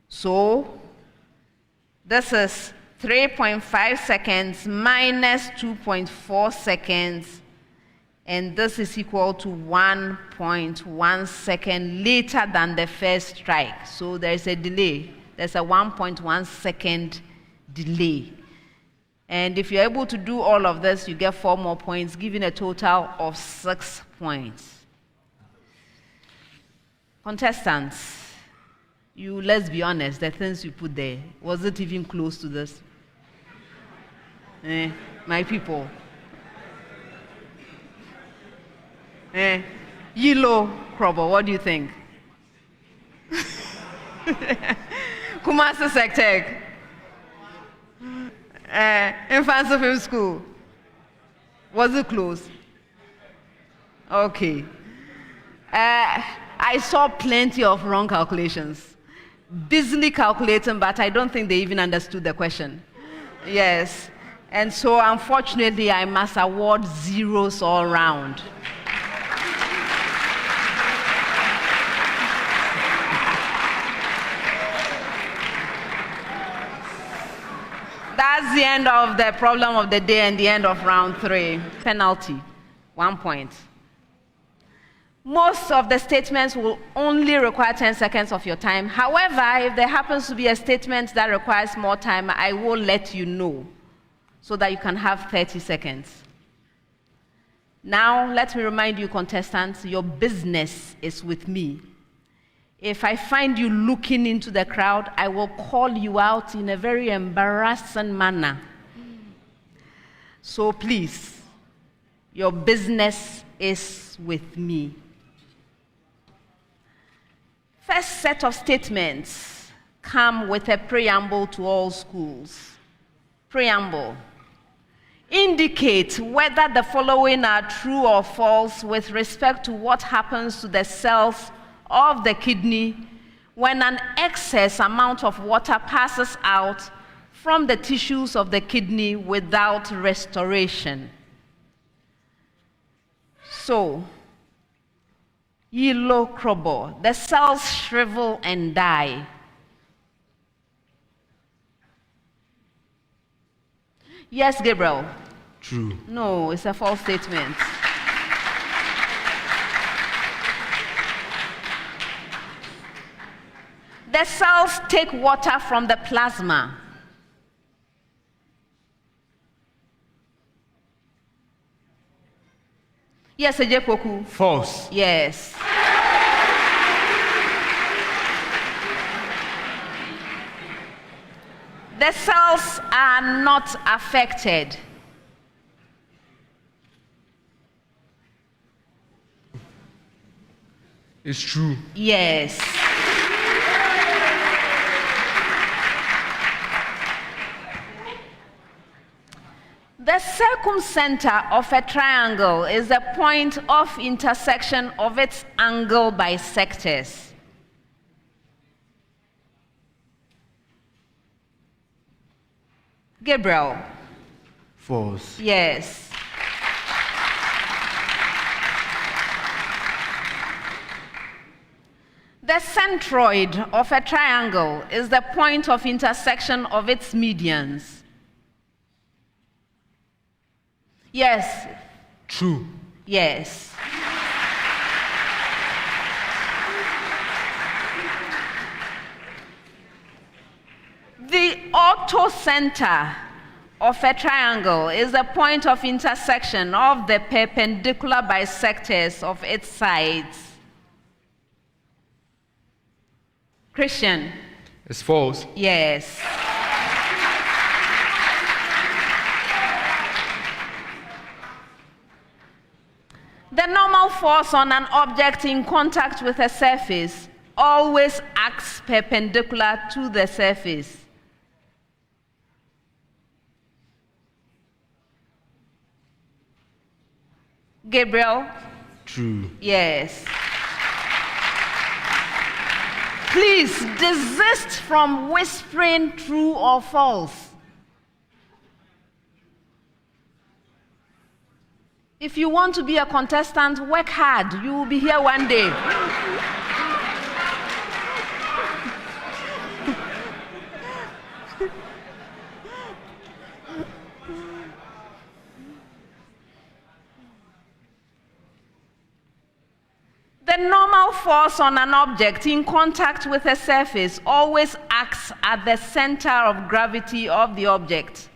So this is 3.5 seconds minus 2.4 seconds, and this is equal to 1.1 second later than the first strike. So there's a delay. There's a 1.1 second delay. And if you're able to do all of this, you get 4 more points, giving a total of 6 points. Contestants, let's be honest, the things you put there, was it even close to this? My people. Yilo, Krobo, what do you think? Kumasi Sectec. Mfantsipim School. Was it close? Okay. I saw plenty of wrong calculations. Busily calculating, but I don't think they even understood the question. Yes. And so, unfortunately, I must award zeros all round. That's the end of the problem of the day and the end of round 3. Penalty, 1 point. Most of the statements will only require 10 seconds of your time. However, if there happens to be a statement that requires more time, I will let you know so that you can have 30 seconds. Now, let me remind you, contestants, your business is with me. If I find you looking into the crowd, I will call you out in a very embarrassing manner. So please, your business is with me. First set of statements come with a preamble to all schools. Preamble. Indicate whether the following are true or false with respect to what happens to the cells of the kidney when an excess amount of water passes out from the tissues of the kidney without restoration. So, Yilo, Krobo, the cells shrivel and die. Yes, Gabriel? True. No, it's a false statement. The cells take water from the plasma. Yes, Ejepoku. False. Yes. The cells are not affected. It's true. Yes. The circumcenter of a triangle is the point of intersection of its angle bisectors. Gabriel. False. Yes. The centroid of a triangle is the point of intersection of its medians. Yes. True. Yes. The orthocenter of a triangle is the point of intersection of the perpendicular bisectors of its sides. Christian. It's false. Yes. The normal force on an object in contact with a surface always acts perpendicular to the surface. Gabriel? True. Yes. Please desist from whispering true or false. If you want to be a contestant, work hard. You will be here one day. The normal force on an object in contact with a surface always acts at the center of gravity of the object.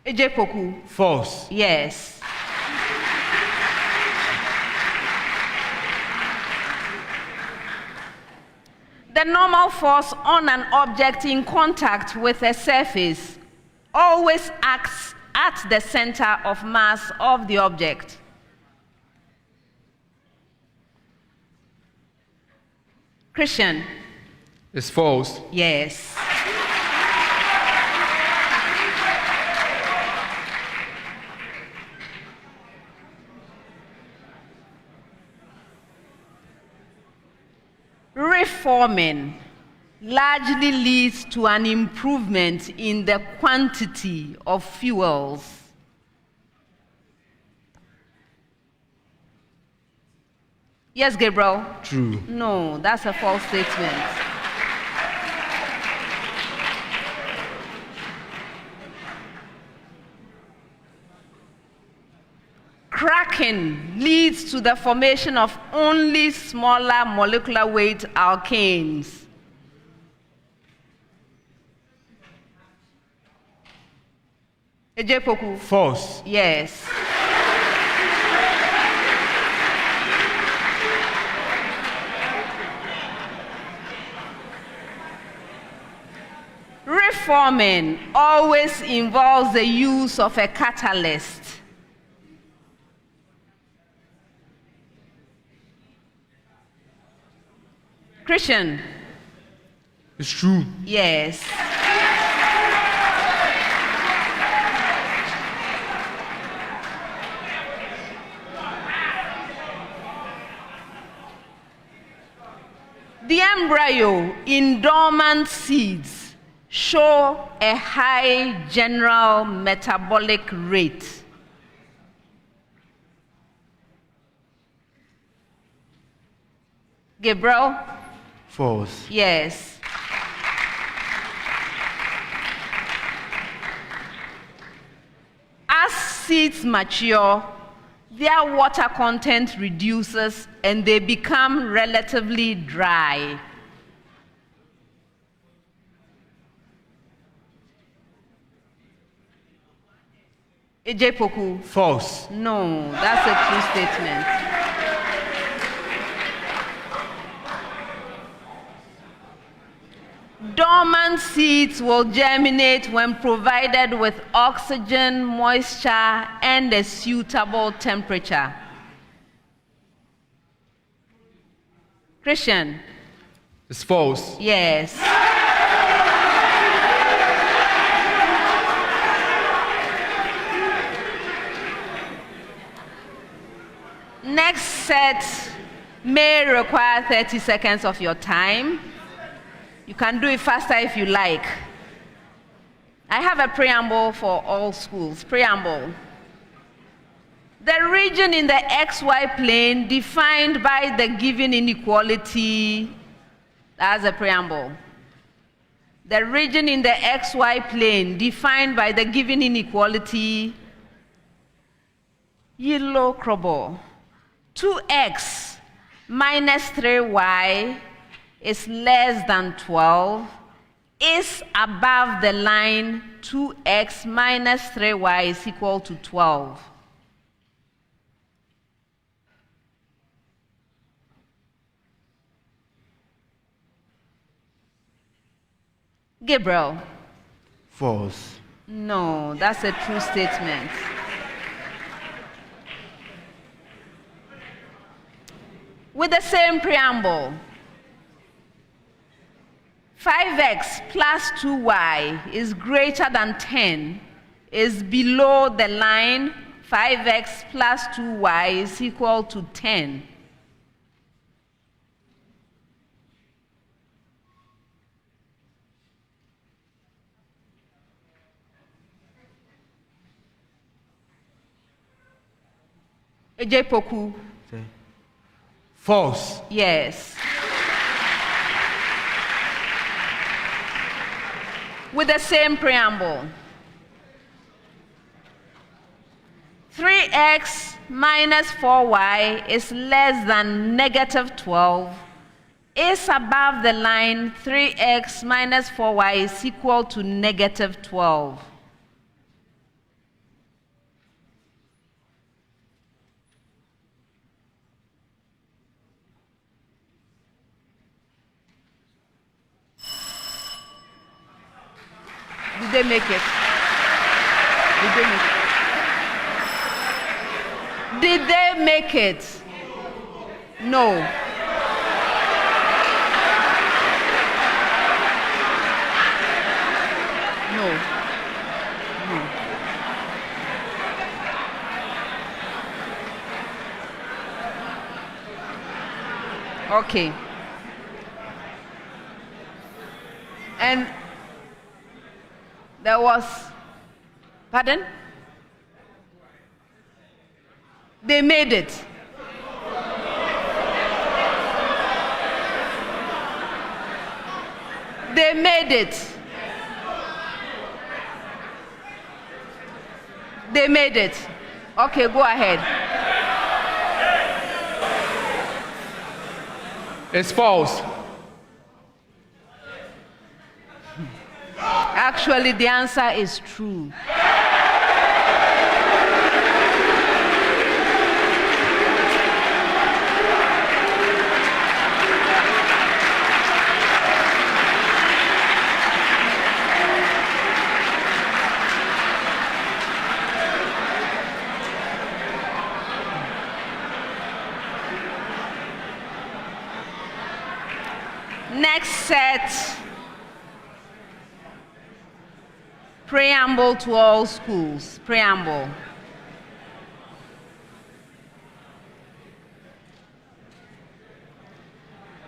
Ejepoku. False. Yes. The normal force on an object in contact with a surface always acts at the center of mass of the object. Christian? It's false. Yes. Reforming largely leads to an improvement in the quantity of fuels. Yes, Gabriel? True. No, that's a false statement. Cracking leads to the formation of only smaller molecular weight alkanes. Ejepoku? False. Yes. Reforming always involves the use of a catalyst. Christian? It's true. Yes. The embryo in dormant seeds show a high general metabolic rate. Gabriel? False. Yes. As seeds mature, their water content reduces and they become relatively dry. Ejepoku? False. No, that's a true statement. Dormant seeds will germinate when provided with oxygen, moisture, and a suitable temperature. Christian? It's false. Yes. Next set may require 30 seconds of your time. You can do it faster if you like. I have a preamble for all schools. Preamble. The region in the XY plane defined by the given inequality, that's a preamble. The region in the XY plane defined by the given inequality, Yilo, Krobo. 2x minus 3y is less than 12 is above the line 2x minus 3y is equal to 12. Gabriel? False. No, that's a true statement. With the same preamble, 5x plus 2y is greater than 10 is below the line 5x plus 2y is equal to 10. Ejepoku? False. Yes. With the same preamble. 3x minus 4y is less than negative 12 is above the line 3x minus 4y is equal to negative 12. Did they make it? Did they make it? Did they make it? No. No. Okay. And there was, pardon? They made it. They made it. They made it. Okay, go ahead. It's false. Actually, the answer is true. Next set. Preamble to all schools. Preamble.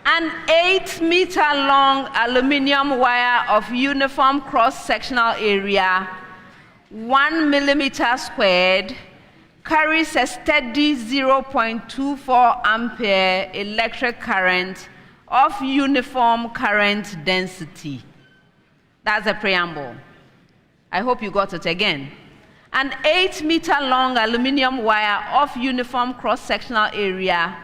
An 8-meter-long aluminum wire of uniform cross-sectional area, 1 millimeter squared, carries a steady 0.24 ampere electric current of uniform current density. That's the preamble. I hope you got it again. An 8-meter-long aluminum wire of uniform cross-sectional area,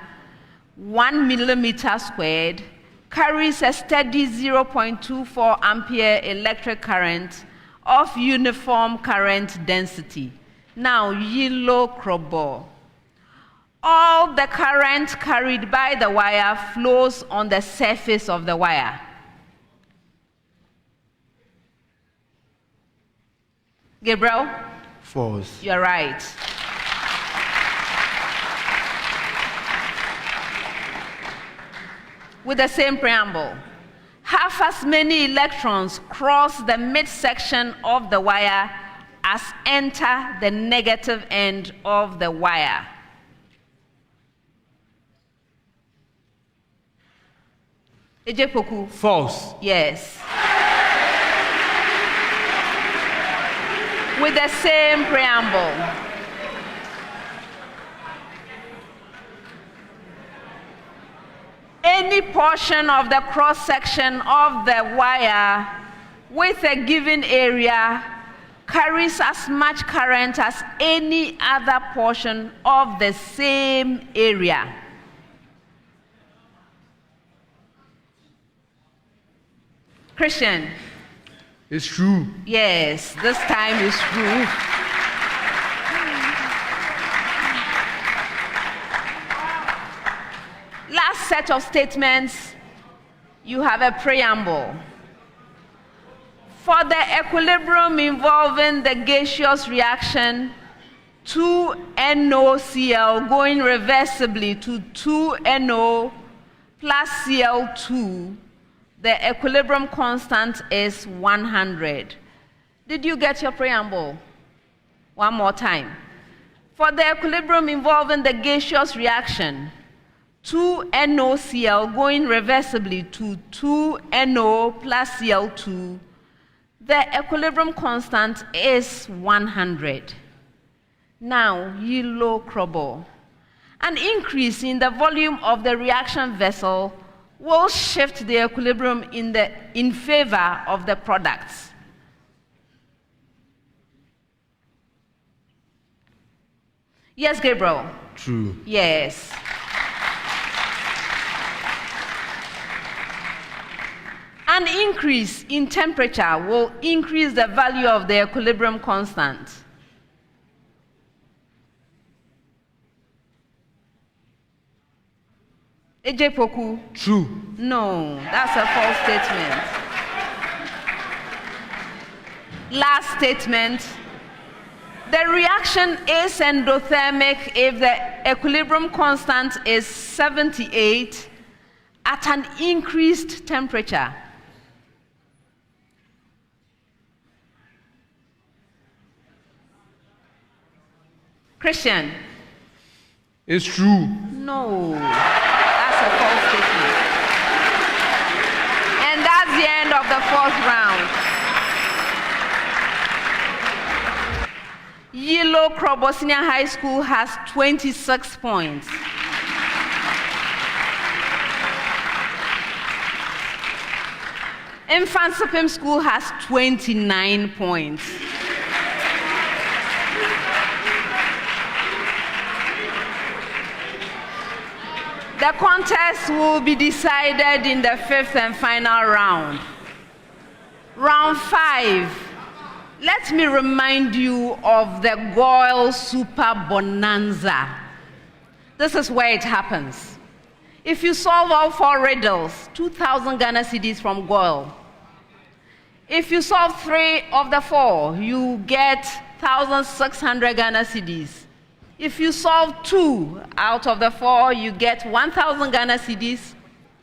1 millimeter squared, carries a steady 0.24 ampere electric current of uniform current density. Now, Yilo, Krobo. All the current carried by the wire flows on the surface of the wire. Gabriel? False. You're right. With the same preamble, half as many electrons cross the midsection of the wire as enter the negative end of the wire. Ejepoku? False. Yes. With the same preamble. Any portion of the cross-section of the wire with a given area carries as much current as any other portion of the same area. Christian? It's true. Yes, this time is true. Last set of statements, you have a preamble. For the equilibrium involving the gaseous reaction 2NOCl going reversibly to 2NO plus Cl2, the equilibrium constant is 100. Did you get your preamble? One more time. For the equilibrium involving the gaseous reaction 2NOCl going reversibly to 2NO plus Cl2, the equilibrium constant is 100. Now, Yilo, Krobo. An increase in the volume of the reaction vessel will shift the equilibrium in favor of the products. Yes, Gabriel? True. Yes. An increase in temperature will increase the value of the equilibrium constant. Ejepoku? True. No, that's a false statement. Last statement. The reaction is endothermic if the equilibrium constant is 78 at an increased temperature. Christian? It's true. No. That's a false statement. And that's the end of the fourth round. Yilo Krobo Senior High School has 26 points. Mfantsipim School has 29 points. The contest will be decided in the fifth and final round. Round 5. Let me remind you of the Goyle Super Bonanza. This is where it happens. If you solve all 4 riddles, 2,000 Ghana cedis from Goyle. If you solve 3 of the 4, you get 1,600 Ghana cedis. If you solve 2 out of the 4, you get 1,000 Ghana cedis.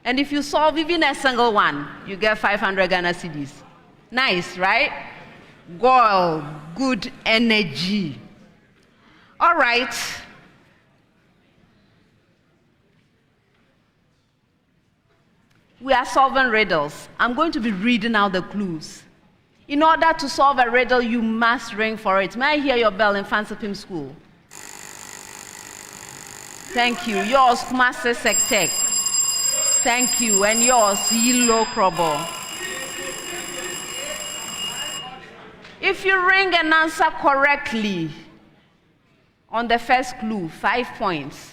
And if you solve even a single one, you get 500 Ghana cedis. Nice, right? Goyle, good energy. All right. We are solving riddles. I'm going to be reading out the clues. In order to solve a riddle, you must ring for it. May I hear your bell in Mfantsipim School? Thank you. Yours, Kumasi Sectec. Thank you. And yours, Yilo Krobo. If you ring and answer correctly on the first clue, 5 points.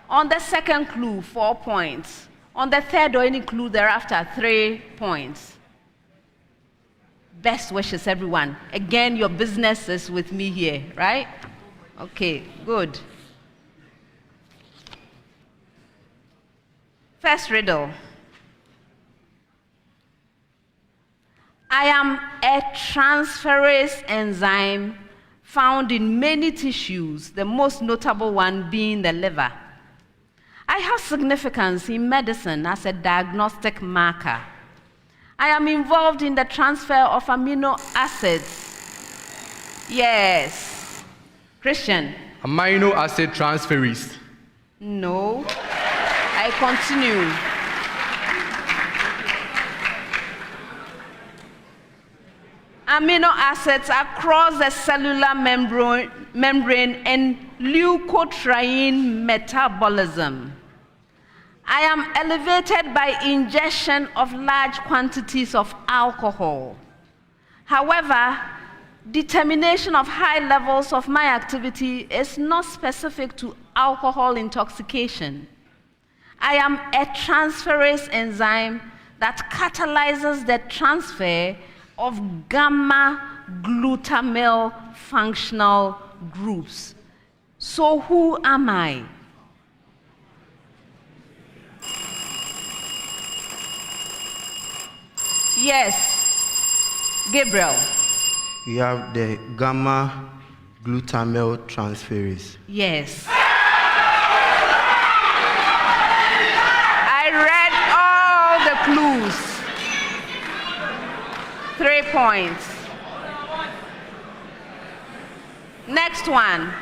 On the second clue, 4 points. On the third or any clue thereafter, 3 points. Best wishes, everyone. Again, your business is with me here, right? Okay, good. First riddle. I am a transferase enzyme found in many tissues, the most notable one being the liver. I have significance in medicine as a diagnostic marker. I am involved in the transfer of amino acids. Yes. Christian? Amino acid transferase. No. I continue. Amino acids across the cellular membrane and leukotriene metabolism. I am elevated by ingestion of large quantities of alcohol. However, determination of high levels of my activity is not specific to alcohol intoxication. I am a transferase enzyme that catalyzes the transfer of gamma-glutamyl functional groups. So who am I? Yes, Gabriel. You have the gamma glutamyl transferase. Yes. I read all the clues. 3 points. Next one.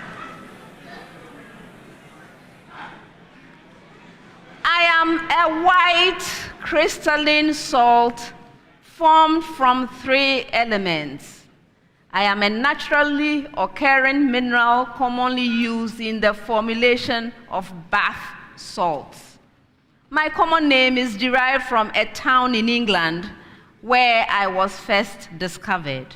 I am a white crystalline salt formed from 3 elements. I am a naturally occurring mineral commonly used in the formulation of bath salts. My common name is derived from a town in England where I was first discovered.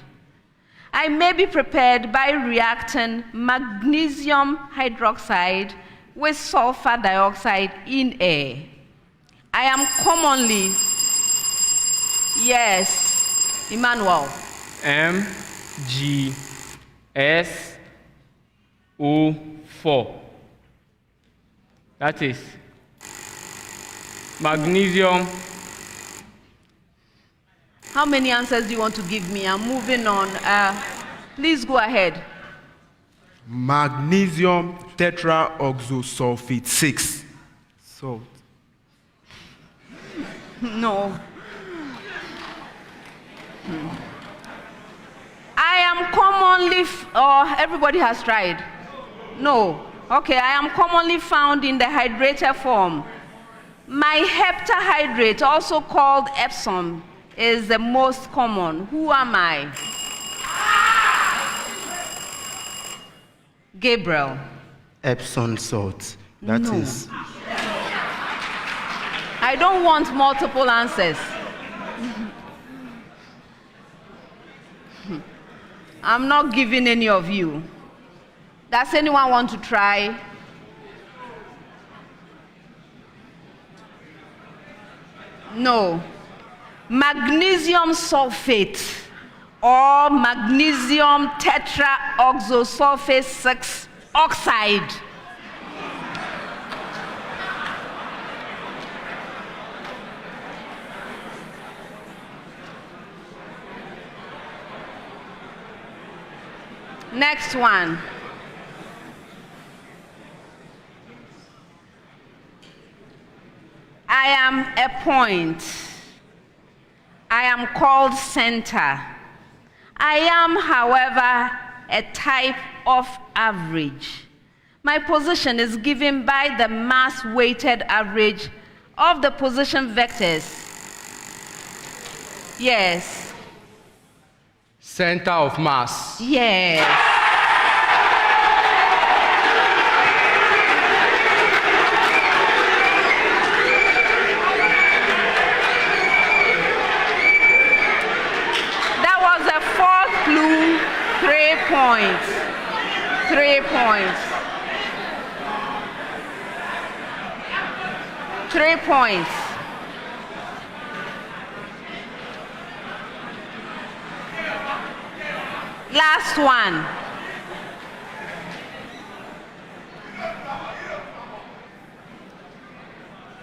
I may be prepared by reacting magnesium hydroxide with sulfur dioxide in air. I am commonly, yes, Emmanuel. MgSO4. That is magnesium. How many answers do you want to give me? I'm moving on. Please go ahead. Magnesium tetraoxosulfate 6. Salt. No. I am commonly, everybody has tried. No. Okay, I am commonly found in the hydrated form. My heptahydrate, also called Epsom, is the most common. Who am I? Gabriel. Epsom salt. That is. I don't want multiple answers. I'm not giving any of you. Does anyone want to try? No. Magnesium sulfate or magnesium tetraoxosulfate 6 oxide. Next one. I am a point. I am called center. I am, however, a type of average. My position is given by the mass-weighted average of the position vectors. Yes. Center of mass. Yes. That was the fourth clue. 3 points. 3 points. 3 points. Last one.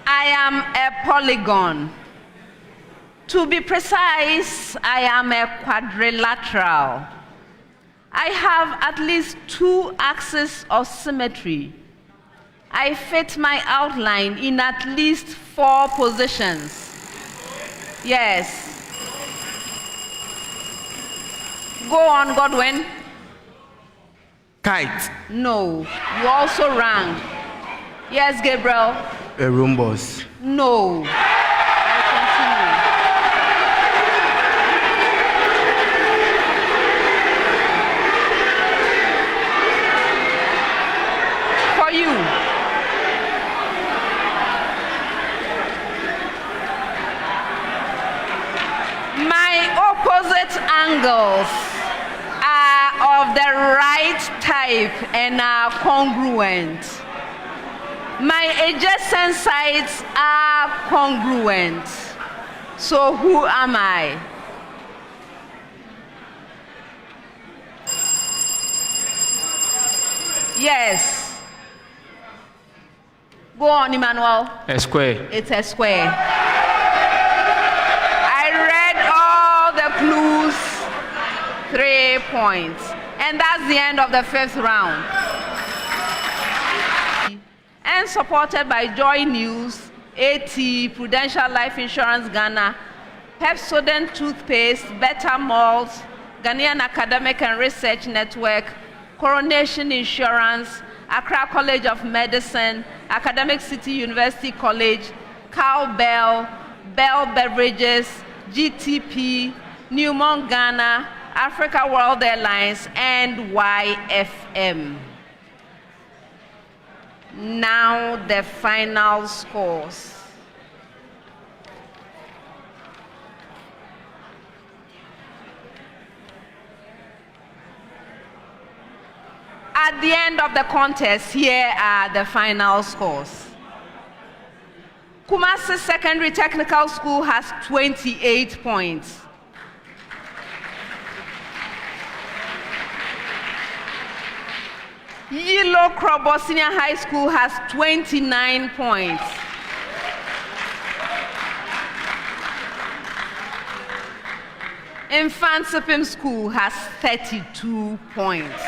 I am a polygon. To be precise, I am a quadrilateral. I have at least 2 axes of symmetry. I fit my outline in at least 4 positions. Yes. Go on, Godwin. Kite. No. You also rang. Yes, Gabriel. A rhombus. No. I continue. For you. My opposite angles are of the right type and are congruent. My adjacent sides are congruent. So who am I? Yes. Go on, Emmanuel. A square. It's a square. I read all the clues. 3 points. And that's the end of the 5th round. And supported by JoyNews, AT, Prudential Life Insurance Ghana, Pepsodent Toothpaste, Better Malt, Ghanaian Academic and Research Network, Coronation Insurance, Accra College of Medicine, Academic City University College, Cowbell, Bell Beverages, GTP, Newmont Ghana, Africa World Airlines, and YFM. Now the final scores. At the end of the contest, here are the final scores. Kumasi Secondary Technical School has 28 points. Yilo Krobo Senior High School has 29 points. Mfantsipim School has 32 points.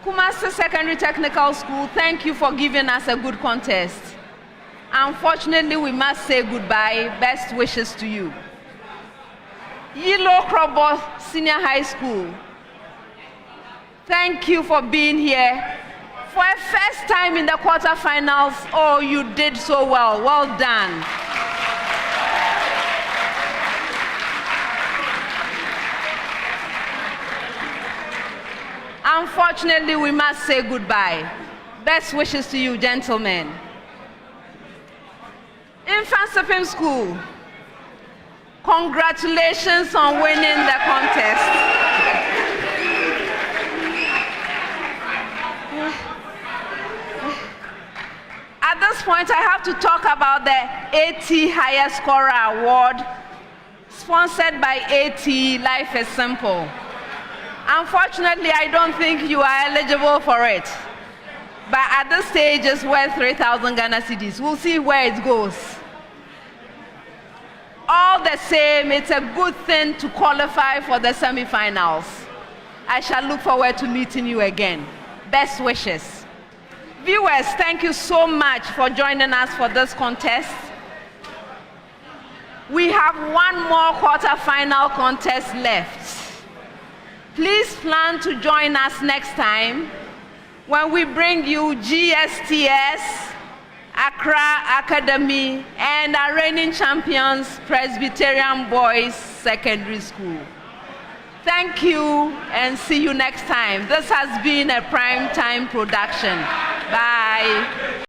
Kumasi Secondary Technical School, thank you for giving us a good contest. Unfortunately, we must say goodbye. Best wishes to you. Yilo Krobo Senior High School. Thank you for being here. For a first time in the quarterfinals, oh, you did so well. Well done. Unfortunately, we must say goodbye. Best wishes to you, gentlemen. Mfantsipim School, congratulations on winning the contest. At this point, I have to talk about the AT Highest Scorer Award, sponsored by AT Life is Simple. Unfortunately, I don't think you are eligible for it. But at this stage, it's worth 3,000 Ghana cedis. We'll see where it goes. All the same, it's a good thing to qualify for the semifinals. I shall look forward to meeting you again. Best wishes. Viewers, thank you so much for joining us for this contest. We have one more quarterfinal contest left. Please plan to join us next time when we bring you GSTS, Accra Academy, and our reigning champions, Presbyterian Boys Secondary School. Thank you and see you next time. This has been a Prime Time production. Bye.